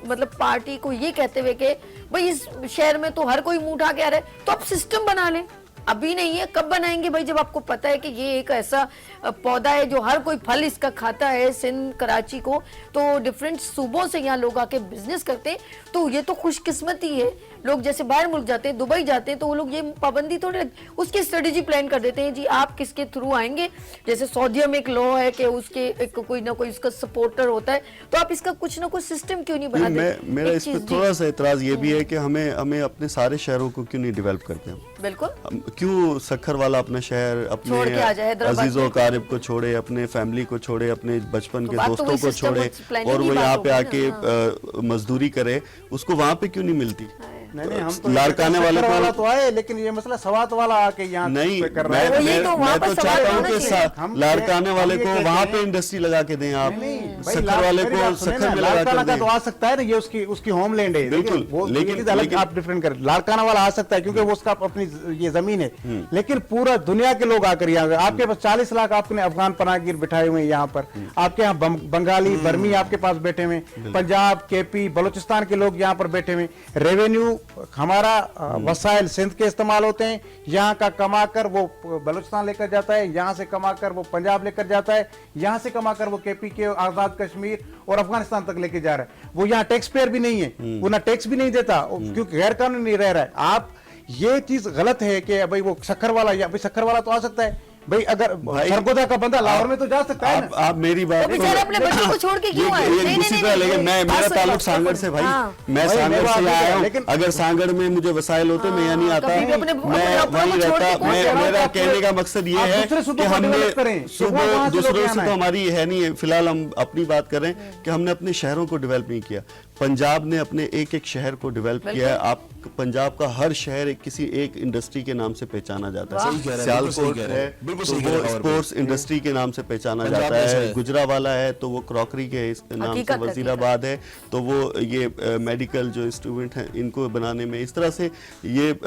S1: मतलब पार्टी को ये कहते हुए कि भाई इस शहर में तो हर कोई मुंह उठा के आ रहा है, तो आप सिस्टम बना लें। अभी नहीं है, कब बनाएंगे भाई, जब आपको पता है कि ये एक ऐसा पौधा है जो हर कोई फल इसका खाता है सिंध कराची को, तो डिफरेंट सूबों से यहाँ लोग आके बिजनेस करते हैं, तो ये तो खुशकिस्मती है। लोग जैसे बाहर मुल्क जाते हैं, दुबई जाते हैं, तो वो लोग ये पाबंदी थोड़ी उसकी स्ट्रेटेजी प्लान कर देते हैं, जी आप किसके थ्रू आएंगे। जैसे सऊदीया में एक लॉ है कि उसके एक कोई ना कोई उसका सपोर्टर होता है, तो आप इसका कुछ ना कुछ सिस्टम क्यों नहीं बनाते?
S7: मेरा इस पे थोड़ा सा एतराज ये भी है कि हमें अपने सारे शहरों को क्यों नहीं डेवलप करते हैं।
S1: बिल्कुल,
S7: क्यों सखर वाला अपना शहर
S1: छोड़ के आ जाए
S7: अपने
S1: हैदराबाद
S7: अजीजों
S1: में।
S7: कारिब को छोड़े, अपने फैमिली को छोड़े, अपने बचपन के
S1: बात तो
S7: दोस्तों
S1: वही
S7: को
S1: system
S7: छोड़े,
S1: और planning
S7: और
S1: की
S7: वो
S1: बात
S7: यहाँ
S1: हो
S7: पे
S1: गई
S7: आके
S1: ना।
S7: मजदूरी करे, उसको वहाँ पे क्यों नहीं मिलती?
S2: नहीं, हम तो
S7: लाड़काने वाले
S2: वाला
S7: को
S2: तो आए, लेकिन ये मसला सवात वाला आके यहाँ
S7: नहीं,
S2: पे कर रहा है।
S1: वो ये तो वहाँ
S7: मैं
S1: पर
S7: तो
S1: सवाल
S7: चाहता हूँ
S1: होना
S7: कि
S1: चाहिए।
S2: हम
S7: लाड़काने
S2: ये-
S7: वाले
S2: हम ये
S7: को
S2: कहते
S7: वहाँ
S2: हैं-
S7: पे इंडस्ट्री लगा के दें आप,
S2: नहीं, भाई,
S7: सखर वाले
S2: मेरी
S7: को
S2: बात सुने
S7: सखर
S2: ना,
S7: में लगा
S2: लाड़काना का
S7: के
S2: तो
S7: दें।
S2: आ सकता है ना, ये उसकी होमलैंड है।
S7: बिल्कुल,
S2: वो
S7: लेकिन-
S2: चीज़ अलग
S7: लेकिन-
S2: आप डिफरेंट कर, लाड़काना वाला आ सकता है क्योंकि वो उसका अपनी ये जमीन है, लेकिन पूरा दुनिया के लोग आकर यहाँ, आपके पास 40 लाख आपने अफगान पनाहगीर बिठाए हुए हैं यहाँ पर, आपके यहाँ बंगाली बर्मी आपके पास बैठे हुए, पंजाब केपी बलूचिस्तान के लोग यहाँ पर बैठे हुए। रेवेन्यू हमारा वसाइल सिंध के इस्तेमाल होते हैं, यहाँ का कमाकर वो बलूचिस्तान लेकर जाता है, यहाँ से कमाकर वो पंजाब लेकर जाता है, यहाँ से कमाकर वो केपी के आजाद कश्मीर और अफगानिस्तान तक लेके जा रहा है। वो यहाँ टैक्स पेयर भी नहीं है, वो ना टैक्स भी नहीं देता क्योंकि गैर कानूनी रह रहा है। आप ये चीज गलत है कि भाई वो शक्कर वाला, या भाई शक्कर वाला तो आ सकता है भाई, अगर सरगोदा का बंदा लाहौर में तो जा सकता है ना।
S7: आप मेरी बात
S1: तो बेचारे अपने बच्चों को छोड़ के क्यों आए? नहीं,
S7: दूसरी
S1: नहीं,
S7: तरह,
S1: नहीं,
S7: लेकिन
S1: नहीं,
S7: मेरा
S1: बात
S7: ताल्लुक
S1: सही,
S7: सांगड़ से भाई,
S1: हाँ।
S7: मैं
S2: भाई,
S7: सांगड़
S2: मेरी बात
S7: से
S2: है,
S7: आया हूँ।
S2: लेकिन-
S7: अगर सांगड़ में मुझे वसाइल होते मैं यहाँ नहीं आता,
S1: कभी भी अपने
S7: मैं
S1: अपनों
S7: वहीं
S1: को छोड़ के
S7: रहता।
S1: कौन
S7: मैं
S1: सा
S7: मेरा
S2: आप-
S7: कहने का मकसद ये
S2: आप
S7: है
S2: दूसरे सूबों
S7: कि
S2: को
S7: हमने
S2: डेवलप करें,
S7: सुबह
S2: वहाँ से लोग
S7: दूसरों
S2: यहाँ
S7: से तो
S2: आए।
S7: हमारी है नहीं है, फिलहाल हम अपनी बात कर रहे हैं कि हमने अपने शहरों को डेवलप नहीं किया। पंजाब ने अपने एक एक शहर को डेवलप किया है। आप पंजाब का हर शहर किसी एक इंडस्ट्री के नाम से पहचाना जाता है।
S4: सही कह रहे हैं, बिल्कुल सही
S7: सियालकोट
S4: कह रहे
S7: है
S4: हैं, बिल्कुल
S7: तो
S4: सही कह
S7: वो
S4: रहे हैं।
S7: स्पोर्ट्स इंडस्ट्री के नाम से पहचाना
S4: पंजाब
S7: जाता
S4: ऐसा
S7: है।
S4: है।
S7: गुजरावाला है तो वो क्रॉकरी के नाम से,
S1: हकीकत है,
S7: वजीराबाद है तो वो ये मेडिकल जो इंस्ट्रूमेंट हैं इनको बनाने में, इस तरह से ये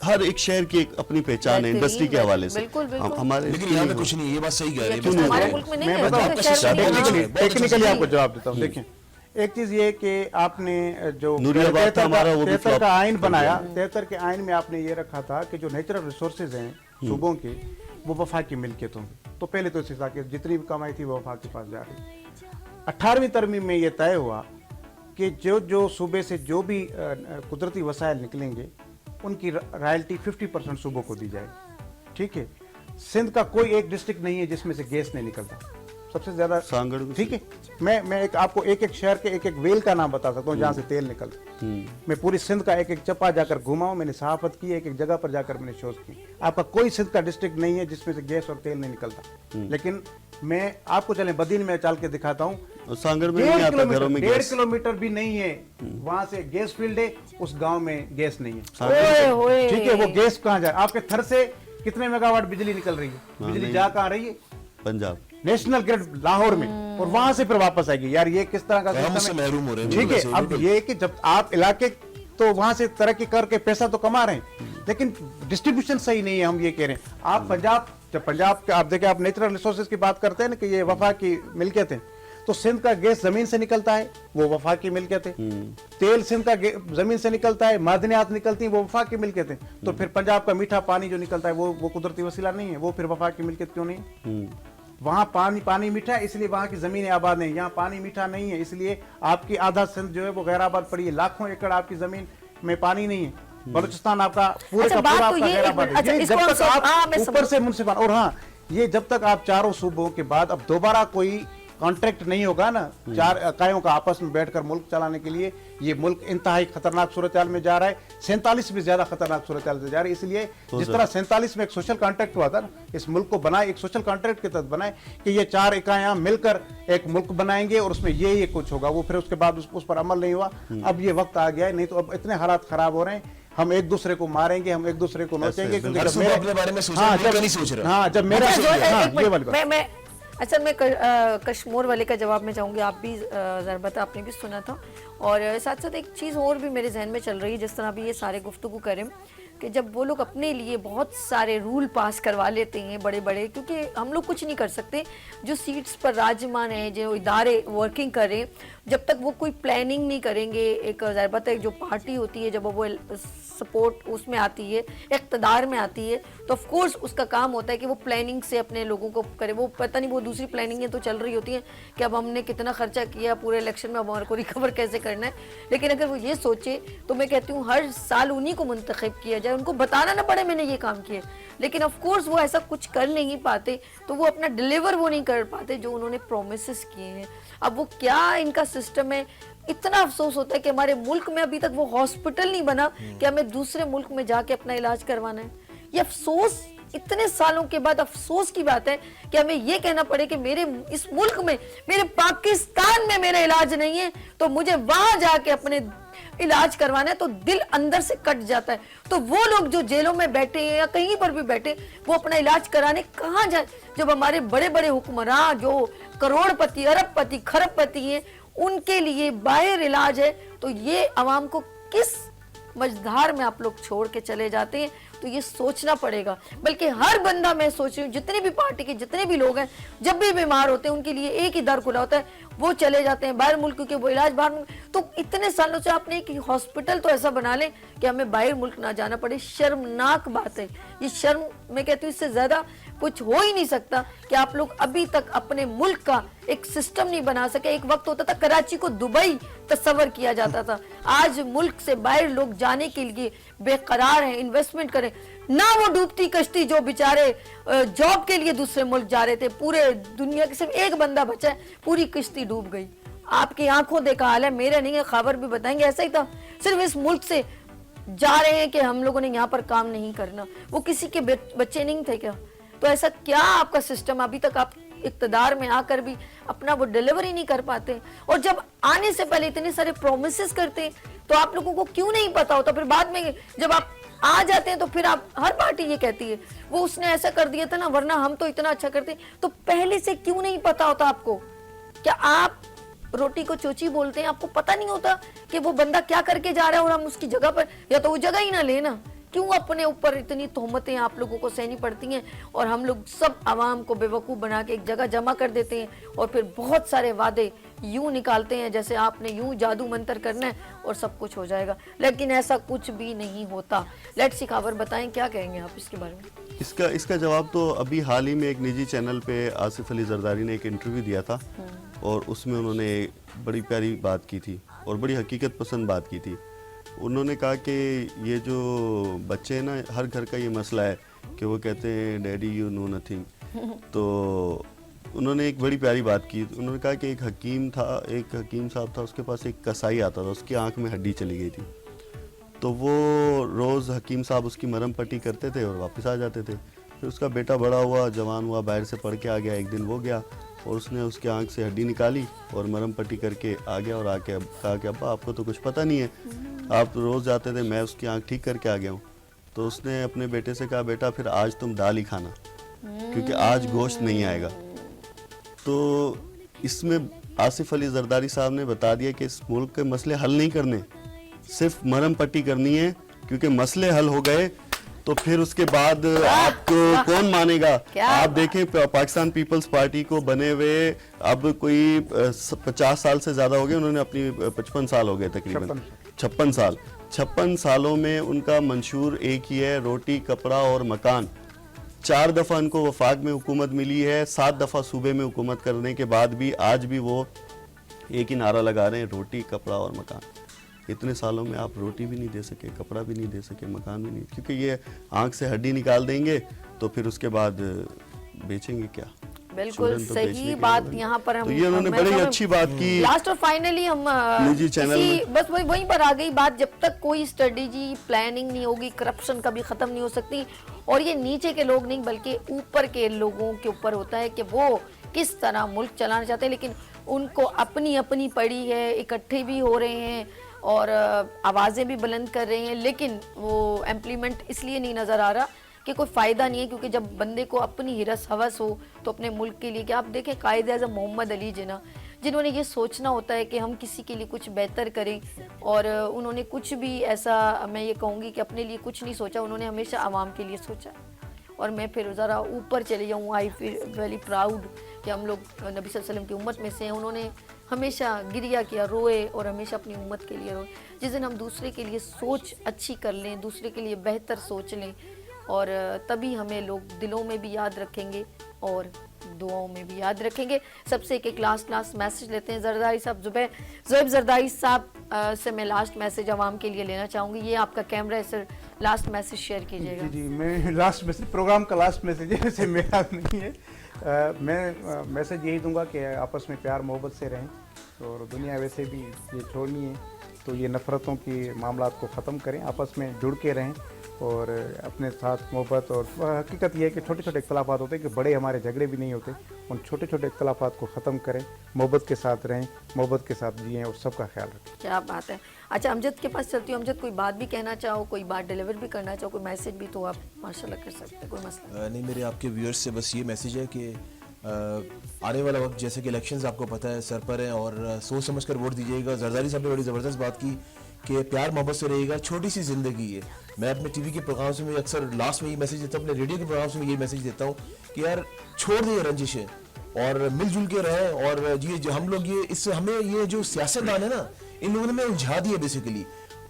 S7: हर एक शहर की एक अपनी पहचान है
S1: बेहतरीन,
S7: इंडस्ट्री के हवाले से।
S1: बिल्कुल, बिल्कुल।
S7: हमारे
S4: लेकिन यहाँ पे कुछ नहीं है, ये बात सही कह रहे
S1: क्यों
S4: हैं।
S1: हमारे मुल्क में नहीं
S2: मैं
S1: है,
S2: बताऊं,
S1: दूसरे शहर में नहीं है।
S2: टेक्निकली आपको जवाब देता हूँ। देखिए, एक चीज ये कि आपने जो
S7: नूरियाबाद था
S2: 73
S7: हमारा, वो भी
S2: 73
S7: flop
S2: का आइन
S7: कर
S2: बनाया,
S7: दिया।
S2: 73 के आइन में आपने ये रखा था कि जो नेचुरल रिसोर्सेज हैं सूबों के, वो वफा की मिल्कियत होंगी। तो पहले तो इस हिसाब के जितनी भी कमाई थी वो वफा के पास जा रही। 18वीं तरमीम में ये तय हुआ कि जो सूबे से जो भी कुदरती वसाइल निकलेंगे उनकी रॉयल्टी 50% सूबों को दी जाएगी। ठीक है, सिंध का कोई एक डिस्ट्रिक्ट नहीं है जिसमें से गैस नहीं निकलता, सबसे ज्यादा
S7: सांगड़ भी।
S2: ठीक है, मैं एक आपको एक एक शहर के एक एक वेल का नाम बता सकता हूँ जहाँ से तेल निकलता। मैं पूरी सिंध का एक एक चप्पा जाकर घुमा हूँ, मैंने सहाफत की, एक एक जगह पर जाकर मैंने शोध की। आपका कोई सिंध का डिस्ट्रिक्ट नहीं है जिसमें से गैस और तेल नहीं निकलता। लेकिन मैं आपको चले बदीन में चल के दिखाता हूँ,
S7: और सांगड़ में नहीं आता घरों में
S2: 1.5
S7: गैस।
S2: किलोमीटर भी नहीं है वहां से गैस फील्ड है, उस गांव में गैस नहीं है।
S1: ओए होए।
S2: ठीक है, वो गैस कहाँ जाए? आपके थर से कितने मेगावाट बिजली निकल रही है? बिजली
S7: नहीं।
S2: जा कहाँ रही है?
S7: पंजाब।
S2: नेशनल ग्रिड लाहौर में, और वहां से फिर वापस आएगी। यार ये किस तरह का
S4: हम उससे
S2: सिस्टम है?
S4: महरूम हो रहे हैं।
S2: ठीक है,
S4: वैसे
S2: अब
S4: बिल्कुल।
S2: ये कि जब आप इलाके तो वहां से तरक्की करके पैसा तो कमा रहे हैं, लेकिन डिस्ट्रीब्यूशन सही नहीं है, हम ये कह रहे हैं। आप पंजाब, जब पंजाब के आप देखें, आप नेचुरल रिसोर्सेज की बात करते हैं ना कि ये वफा की मिल्कियत है, तो सिंध का गैस जमीन से निकलता है, वो वफा की मिल्कियत है। तेल सिंध का जमीन से निकलता है, मादनियात निकलती हैं, वो वफा की मिल्कियत है। तो फिर पंजाब का मीठा पानी जो निकलता है वो कुदरती वसीला नहीं है, वो फिर वफा की मिल्कियत क्यों नहीं है? वहाँ पानी मीठा है इसलिए वहाँ की जमीनें आबाद नहीं, यहाँ पानी मीठा नहीं है इसलिए आपकी आधा सिंध जो है वो गैर आबाद पड़ी है। लाखों एकड़ आपकी जमीन में पानी नहीं है। बलूचिस्तान आपका पूरे
S1: अच्छा,
S2: का
S1: बात
S2: पूरा
S1: तो
S2: आपका
S1: ये
S2: गैर
S1: एक
S2: आबाद
S1: मिनट,
S2: है।
S1: अच्छा,
S2: ये
S1: इसको
S2: जब
S1: हम
S2: तक
S1: सब- हाँ,
S2: आप
S1: मैं
S2: ऊपर
S1: समझ-
S2: से मुनसिफान, और हाँ, ये जब तक आप चारों सूबों के बाद अब दोबारा कोई कॉन्ट्रैक्ट नहीं होगा ना चार इकाइयों का आपस में बैठकर मुल्क चलाने के लिए, ये मुल्क इंतहाई खतरनाक सूरत में जा रहा है। 47 भी ज्यादा खतरनाक सूरत से जा रही है। इसलिए जिस तरह 47 में एक सोशल कॉन्ट्रैक्ट हुआ था ना, इस मुल्क को बनाए एक सोशल कॉन्ट्रैक्ट के तहत बनाए कि ये चार इकाइयां मिलकर एक मुल्क बनाएंगे और उसमें ये कुछ होगा, वो फिर उसके बाद उस पर अमल नहीं हुआ। अब ये वक्त आ गया है, नहीं तो अब इतने हालात खराब हो रहे हैं, हम एक दूसरे को मारेंगे, हम एक दूसरे को नोचेंगे। क्योंकि
S4: हर
S2: जब
S4: सुबह
S2: मेरे-
S4: अपने बारे में सोच रहे
S2: हाँ,
S4: हैं, मुल्क
S2: जब-
S4: का नहीं सोच रहा।
S2: हाँ, जब मेरा
S1: अच्छा, जो
S2: हाँ,
S1: एक
S2: ये वाली
S1: मिनट,
S2: बात।
S1: मैं अच्छा, मैं कश्मीर वाले का जवाब में चाहूँगी। आप भी ज़रा बता, आपने भी सुना था। और साथ साथ एक चीज़ और भी मेरे जहन में चल रही है, जिस तरह भी ये सारे गुफ्तगू करें कि जब वो लोग अपने लिए बहुत सारे रूल पास करवा लेते हैं बड़े बड़े, क्योंकि हम लोग कुछ नहीं कर सकते, जो सीट्स पर राजमान हैं, जो इदारे वर्किंग कर रहे हैं, जब तक वो कोई प्लानिंग नहीं करेंगे, एक ज़ाहिर बात है जो पार्टी होती है जब वो सपोर्ट उसमें आती है, इक़्तिदार में आती है, तो ऑफ कोर्स उसका काम होता है कि वो प्लानिंग से अपने लोगों को करे। वो पता नहीं वो दूसरी प्लानिंगें तो चल रही होती हैं कि अब हमने कितना खर्चा किया पूरे इलेक्शन में, अब हमारे को रिकवर कैसे करना है। लेकिन अगर वो ये सोचे तो मैं कहती हूँ हर साल उन्हीं को मुंतखब किया जाए, उनको बताना ना पड़े मैंने ये काम किया। लेकिन ऑफ कोर्स वो ऐसा कुछ कर नहीं पाते, तो वो अपना डिलीवर वो नहीं कर पाते जो उन्होंने प्रोमिसेस किए हैं। अब वो क्या इनका सिस्टम है, इतना अफसोस होता है कि हमारे मुल्क में अभी तक वो हॉस्पिटल नहीं बना कि हमें दूसरे मुल्क में जाके अपना इलाज करवाना है। ये अफसोस, इतने सालों के बाद अफसोस की बात है कि हमें ये कहना पड़े कि मेरे इस मुल्क में, मेरे पाकिस्तान में मेरा इलाज नहीं है, तो मुझे वहां जाके अपने इलाज करवाना है। तो दिल अंदर से कट जाता है। तो वो लोग जो जेलों में बैठे हैं या कहीं पर भी बैठे, वो अपना इलाज कराने कहाँ जाए, जब हमारे बड़े बड़े हुक्मरान जो करोड़पति, अरबपति, खरबपति हैं, उनके लिए बाहर इलाज है। तो ये अवाम को किस मझधार में आप लोग छोड़ के चले जाते हैं, तो ये सोचना पड़ेगा। बल्कि हर बंदा, मैं सोच रही हूँ जितने भी पार्टी के जितने भी लोग हैं, जब भी बीमार होते हैं उनके लिए एक ही दर खुला होता है, वो चले जाते हैं बाहर मुल्क, क्योंकि वो इलाज बाहर मुल्क। तो इतने सालों से आपने एक हॉस्पिटल तो ऐसा बना लें कि हमें बाहर मुल्क ना जाना पड़े। शर्मनाक बात है ये, शर्म, मैं कहती हूँ इससे ज्यादा कुछ हो ही नहीं सकता कि आप लोग अभी तक अपने मुल्क का एक सिस्टम नहीं बना सके। एक वक्त होता था कराची को दुबई तस्वर किया जाता था, आज मुल्क से बाहर लोग जाने के लिए बेकरार हैं, इन्वेस्टमेंट करें ना। वो डूबती कश्ती जो बेचारे जॉब के लिए दूसरे मुल्क जा रहे थे, पूरे दुनिया के सिर्फ एक बंदा बचा है, पूरी किश्ती डूब गई। आपकी आंखों देखा हाल है, मेरे नहीं है, खबर भी बताएंगे, ऐसा ही था। सिर्फ इस मुल्क से जा रहे हैं कि हम लोगों ने यहाँ पर काम नहीं करना। वो किसी के बच्चे नहीं थे क्या? तो ऐसा क्या आपका सिस्टम, अभी तक आप इक़्तिदार में आकर भी अपना वो डिलीवरी नहीं कर पाते। और जब आने से पहले इतने सारे प्रोमिसेस करते, तो आप लोगों को क्यों नहीं पता होता? फिर बाद में जब आप आ जाते हैं तो फिर आप, हर पार्टी ये कहती है वो उसने ऐसा कर दिया था ना, वरना हम तो इतना अच्छा करते। तो पहले से क्यों नहीं पता होता आपको? क्या आप रोटी को चोची बोलते हैं, आपको पता नहीं होता कि वो बंदा क्या करके जा रहा है और हम उसकी जगह पर, या तो वो जगह ही ना लेना। क्यों अपने ऊपर इतनी तोहमतें आप लोगों को सहनी पड़ती हैं और हम लोग सब आवाम को बेवकूफ़ बना के एक जगह जमा कर देते हैं और फिर बहुत सारे वादे यूं निकालते हैं जैसे आपने यूं जादू मंतर करना है और सब कुछ हो जाएगा। लेकिन ऐसा कुछ भी नहीं होता। लेट्स सी खबर बताएं, क्या कहेंगे आप इसके बारे में?
S7: इसका जवाब तो अभी हाल ही में एक निजी चैनल पे आसिफ अली जरदारी ने एक इंटरव्यू दिया था और उसमें उन्होंने बड़ी प्यारी बात की थी और बड़ी हकीकत पसंद बात की थी। उन्होंने कहा कि ये जो बच्चे हैं ना, हर घर का ये मसला है कि वो कहते हैं डैडी यू नो नथिंग। तो उन्होंने एक बड़ी प्यारी बात की। उन्होंने कहा कि एक हकीम साहब था, उसके पास एक कसाई आता था, उसकी आंख में हड्डी चली गई थी। तो वो रोज़ हकीम साहब उसकी मरहम पट्टी करते थे और वापस आ जाते थे। फिर उसका बेटा बड़ा हुआ, जवान हुआ, बाहर से पढ़ के आ गया। एक दिन वो गया और उसने उसके आंख से हड्डी निकाली और मरहम पट्टी करके आ गया और आके कहा कि अब्बा आपको तो कुछ पता नहीं है, आप रोज़ जाते थे, मैं उसकी आंख ठीक करके आ गया हूँ। तो उसने अपने बेटे से कहा बेटा फिर आज तुम दाल ही खाना, क्योंकि आज गोश्त नहीं आएगा। तो इसमें आसिफ अली जरदारी साहब ने बता दिया कि इस मुल्क के मसले हल नहीं करने, सिर्फ मरहम पट्टी करनी है, क्योंकि मसले हल हो गए तो फिर उसके बाद आपको कौन मानेगा। आप देखें पाकिस्तान पीपल्स पार्टी को बने हुए अब कोई 50 साल से ज़्यादा हो गए, उन्होंने अपनी 55 साल हो गए तकरीबन, 56 साल। 56 सालों में उनका मंशूर एक ही है, रोटी कपड़ा और मकान। 4 दफ़ा उनको वफाक में हुकूमत मिली है, 7 दफ़ा सूबे में हुकूमत करने के बाद भी आज भी वो एक ही नारा लगा रहे हैं, रोटी कपड़ा और मकान। इतने सालों में आप रोटी भी नहीं दे सके, कपड़ा भी नहीं दे सके, मकान भी नहीं, क्योंकि ये आंख से हड्डी निकाल देंगे तो फिर उसके बाद बेचेंगे क्या।
S1: बिल्कुल
S7: चूरन तो
S1: सही
S7: बेचने के
S1: बात
S7: लिए
S1: यहाँ पर हम
S7: तो ये उन्होंने
S1: मैं
S7: बड़ी
S1: समझ-
S7: अच्छी बात की।
S1: लास्ट और फाइनली हम
S7: निजी चैनल में।
S1: बस वहीं पर आ गई बात, जब तक कोई स्ट्रेटेजी प्लानिंग नहीं होगी, करप्शन कभी खत्म नहीं हो सकती। और ये नीचे के लोग नहीं बल्कि ऊपर के लोगों के ऊपर होता है कि वो किस तरह मुल्क चलाना चाहते हैं, लेकिन उनको अपनी अपनी पड़ी है, इकट्ठे भी हो रहे हैं और आवाज़ें भी बुलंद कर रहे हैं, लेकिन वो इम्प्लीमेंट इसलिए नहीं नज़र आ रहा कि कोई फ़ायदा नहीं है। क्योंकि जब बंदे को अपनी हिरस हवस हो तो अपने मुल्क के लिए, कि आप देखें कायदे आज़म मोहम्मद अली जिन्ना, जिन्होंने ये सोचना होता है कि हम किसी के लिए कुछ बेहतर करें, और उन्होंने कुछ भी ऐसा, मैं ये कहूँगी कि अपने लिए कुछ नहीं सोचा, उन्होंने हमेशा आवाम के लिए सोचा। और मैं फिर ज़रा ऊपर चले जाऊँ, आई फील वेरी प्राउड कि हम लोग नबी सल्लल्लाहु अलैहि वसल्लम की उम्मत में से हैं। उन्होंने हमेशा गिरिया किया, रोए और हमेशा अपनी उम्मत के लिए रोए। जिस दिन हम दूसरे के लिए सोच अच्छी कर लें, दूसरे के लिए बेहतर सोच लें, और तभी हमें लोग दिलों में भी याद रखेंगे और दुआओं में भी याद रखेंगे। सबसे एक लास्ट मैसेज लेते हैं जरदारी साहब, ज़ुबैर जरदारी साहब से मैं लास्ट मैसेज आवाम के लिए लेना चाहूँगी। ये आपका कैमरा है सर, लास्ट मैसेज शेयर कीजिएगा।
S2: जी मैं लास्ट मैसेज, प्रोग्राम का लास्ट मैसेज है, वैसे मेरा नहीं है। मैं मैसेज यही दूंगा कि आपस में प्यार मोहब्बत से रहें, और दुनिया वैसे भी ये छोड़नी है तो ये नफ़रतों की मामलात को ख़त्म करें, आपस में जुड़ के रहें और अपने साथ मोहब्बत। और हकीकत ये है कि छोटे छोटे इख्तलाफात होते हैं कि बड़े हमारे झगड़े भी नहीं होते, उन छोटे छोटे इख्तलाफात को ख़त्म करें, मोहब्बत के साथ रहें, मोहब्बत के साथ जिएँ और सबका ख्याल रखें।
S1: क्या बात है। अच्छा अमजद के पास चलती हूँ। अमजद, कोई बात भी कहना चाहो, कोई बात डिलीवर भी करना चाहो, कोई मैसेज भी, तो आप माशाल्लाह कर सकते हैं, कोई मसला
S4: नहीं, मेरे आपके व्यूअर्स से बस ये मैसेज है कि आने वाला वक्त जैसे कि इलेक्शंस आपको पता है सर पर है, और सोच समझ कर वोट दीजिएगा। जरदारी साहब ने बड़ी ज़बरदस्त बात की कि प्यार मोहब्बत से रहेगा, छोटी सी ज़िंदगी है। मैं अपने टीवी के प्रोग्राम से मैं अक्सर लास्ट में ये मैसेज देता हूँ, अपने रेडियो के प्रोग्राम से मैं ये मैसेज देता हूँ कि यार छोड़ दें रंजिशें और मिलजुल के रहें। और ये जो हम लोग, ये इससे हमें ये जो सियासतदान है ना, इन लोगों ने हमें उलझा दिया बेसिकली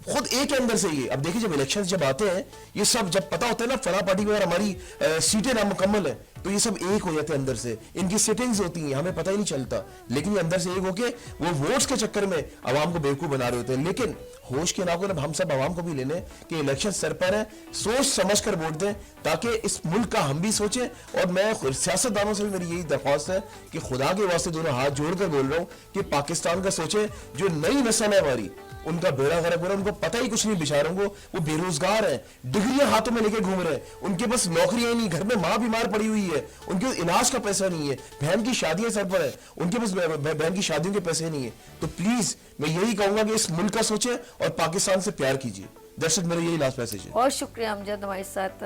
S4: खुद एक के अंदर से। ये अब देखिए जब इलेक्शंस जब आते हैं, ये सब जब पता होता है ना फला पार्टी में अगर हमारी सीटें नामुकम्मल है तो ये सब एक हो जाते हैं अंदर से, इनकी सेटिंग्स होती हैं, हमें पता ही नहीं चलता, लेकिन ये अंदर से एक होके वो वोट्स के चक्कर में आवाम को बेवकूफ बना रहे होते हैं। लेकिन होश के नाकों अब हम सब आवाम को भी लेने कि इलेक्शन सर पर है, सोच समझ कर वोट दें ताकि इस मुल्क का हम भी सोचें। और मैं सियासतदानों से भी मेरी यही दरख्वास्त है कि खुदा के वास्ते दोनों हाथ जोड़कर बोल रहा हूँ कि पाकिस्तान का सोचें। जो नई नस्ल है हमारी, उनका बेड़ा गर्क हो रहा है, उनको पता ही कुछ नहीं बेचारों को, वो बेरोजगार हैं, डिग्रियां हाथों में लेके घूम रहे हैं, उनके पास नौकरियां नहीं, घर में माँ बीमार पड़ी हुई है, उनके इलाज का पैसा नहीं है, बहन की शादियां सर पर है, उनके पास बहन की शादियों के पैसे नहीं है। तो प्लीज मैं यही कहूंगा कि इस मुल्क का सोचें और पाकिस्तान से प्यार कीजिए। दर्शक मेरा यही लास्ट मैसेज है।
S1: बहुत शुक्रिया अमजद, हमारे साथ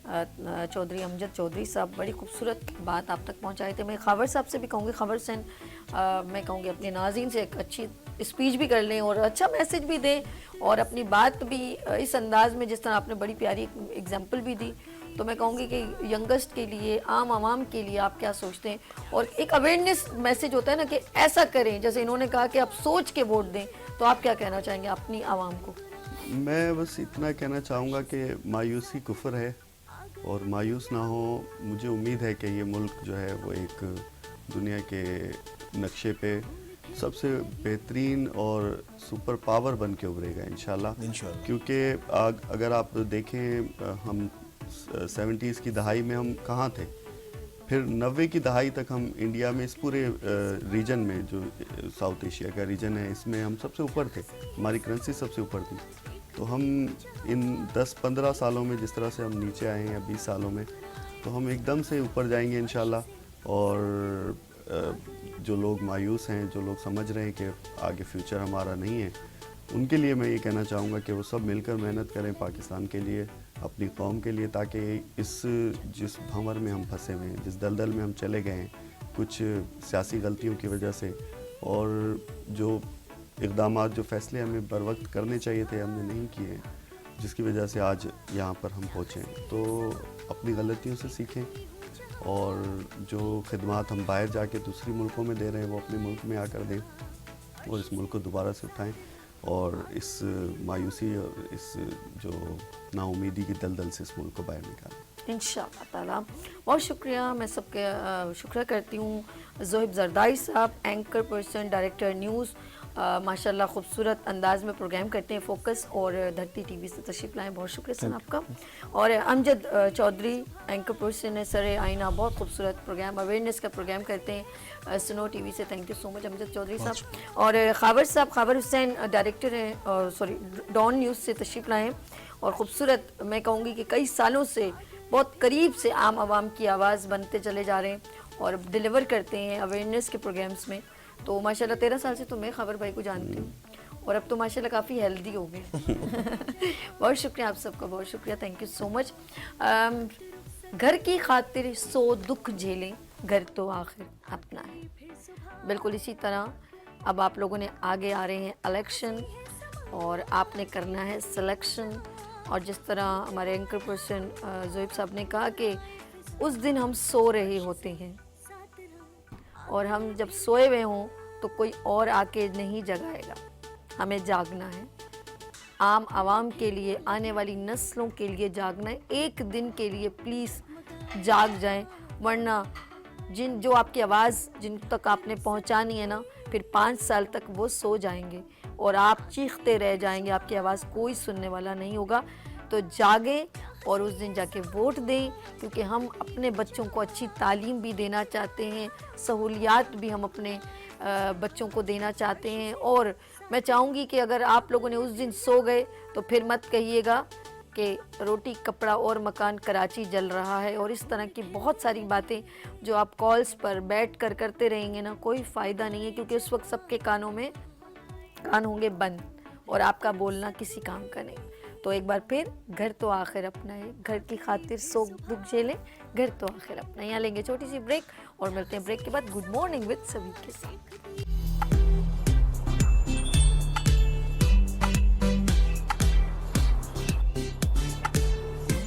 S1: चौधरी अमजद चौधरी साहब बड़ी खूबसूरत बात आप तक पहुंचाए थे। मैं खबर साहब से भी कहूँगी, खबर से मैं कहूँगी अपने नाज़रीन से एक अच्छी स्पीच भी कर लें और अच्छा मैसेज भी दें और अपनी बात भी इस अंदाज में, जिस तरह आपने बड़ी प्यारी एग्जांपल भी दी। तो मैं कहूँगी कि यंगस्ट के लिए, आम आवाम के लिए आप क्या सोचते हैं, और एक अवेयरनेस मैसेज होता है ना कि ऐसा करें, जैसे इन्होंने कहा कि आप सोच के वोट दें, तो आप क्या कहना चाहेंगे अपनी आवाम को?
S7: मैं बस इतना कहना चाहूँगा कि मायूसी कुफ्र है और मायूस ना हो। मुझे उम्मीद है कि ये मुल्क जो है वो एक दुनिया के नक्शे पे सबसे बेहतरीन और सुपर पावर बन के उभरेगा इंशाल्लाह।
S4: इंशाल्लाह।
S7: क्योंकि अगर आप देखें हम 70s की दहाई में हम कहाँ थे, फिर 90 की दहाई तक हम इंडिया में इस पूरे रीजन में जो साउथ एशिया का रीजन है इसमें हम सबसे ऊपर थे, हमारी करेंसी सबसे ऊपर थी। तो हम इन 10-15 सालों में जिस तरह से हम नीचे आए हैं या 20 सालों में, तो हम एकदम से ऊपर जाएंगे इंशाल्लाह। और जो लोग मायूस हैं, जो लोग समझ रहे हैं कि आगे फ्यूचर हमारा नहीं है, उनके लिए मैं ये कहना चाहूँगा कि वो सब मिलकर मेहनत करें पाकिस्तान के लिए, अपनी कौम के लिए, ताकि जिस भंवर में हम फंसे हुए हैं, जिस दलदल में हम चले गए हैं कुछ सियासी गलतियों की वजह से, और जो इक़दामात जो फ़ैसले हमें बर वक्त करने चाहिए थे हमने नहीं किए, जिसकी वजह से आज यहाँ पर हम पहुँचे। तो अपनी गलतियों से सीखें और जो खिदमात हम बाहर जाके दूसरी मुल्कों में दे रहे हैं वो अपने मुल्क में आकर दें और इस मुल्क को दोबारा से उठाएं और इस मायूसी और इस जो नाउमीदी की दलदल से इस मुल्क को बाहर निकालें
S1: इंशाअल्लाह ताला। बहुत शुक्रिया, मैं सबके शुक्रिया करती हूँ। ज़ोहिब ज़रदारी साहब, एंकर पर्सन, डायरेक्टर न्यूज़, माशाल्लाह खूबसूरत अंदाज में प्रोग्राम करते हैं फोकस, और धरती टीवी से तशरीफ़ लाएँ, बहुत शुक्रिया सर आपका। और अमजद चौधरी, एंकर पर्सन है, सर आईना, बहुत खूबसूरत प्रोग्राम, अवेयरनेस का प्रोग्राम करते हैं स्नो टीवी से, thank you so much Amjad Chaudhry साहब। और खावर साहब, खावर हुसैन डायरेक्टर हैं, सॉरी डॉन न्यूज़ से तशरीफ़ लाएँ, और ख़ूबसूरत, मैं कहूँगी कि कई सालों से बहुत करीब से आम आवाम की आवाज़ बनते चले जा रहे हैं और डिलीवर करते हैं अवेयरनेस के प्रोग्राम्स में। तो माशाल्लाह 13 साल से तो मैं खबर भाई को जानती हूँ और अब तो माशाल्लाह काफ़ी हेल्दी हो गए। बहुत शुक्रिया आप सबका, बहुत शुक्रिया, थैंक यू सो मच। घर की खातिर 100 दुख झेलें, घर तो आखिर अपना है। बिल्कुल इसी तरह अब आप लोगों ने आगे आ रहे हैं इलेक्शन और आपने करना है सिलेक्शन। और जिस तरह हमारे एंकर पर्सन ज़ोहिब साहब ने कहा कि उस दिन हम सो रहे होते हैं और हम जब सोए हुए हों तो कोई और आके नहीं जगाएगा, हमें जागना है। आम आवाम के लिए, आने वाली नस्लों के लिए जागना है। एक दिन के लिए प्लीज़ जाग जाएं, वरना जो आपकी आवाज़ जिन तक आपने पहुंचानी है ना, फिर 5 साल तक वो सो जाएंगे और आप चीखते रह जाएंगे, आपकी आवाज़ कोई सुनने वाला नहीं होगा। तो जागें और उस दिन जाके वोट दें, क्योंकि हम अपने बच्चों को अच्छी तालीम भी देना चाहते हैं, सहूलियात भी हम अपने बच्चों को देना चाहते हैं। और मैं चाहूँगी कि अगर आप लोगों ने उस दिन सो गए तो फिर मत कहिएगा कि रोटी कपड़ा और मकान कराची जल रहा है, और इस तरह की बहुत सारी बातें जो आप कॉल्स पर बैठ कर करते रहेंगे ना, कोई फ़ायदा नहीं है, क्योंकि उस वक्त सबके कानों में कान होंगे बंद और आपका बोलना किसी काम का नहीं। तो एक बार फिर, घर तो आखिर अपना है, घर की खातिर 100 दुख झेलें, घर तो आखिर अपना। यहाँ लेंगे छोटी सी ब्रेक और मिलते हैं ब्रेक के बाद गुड मॉर्निंग विद सभी के साथ।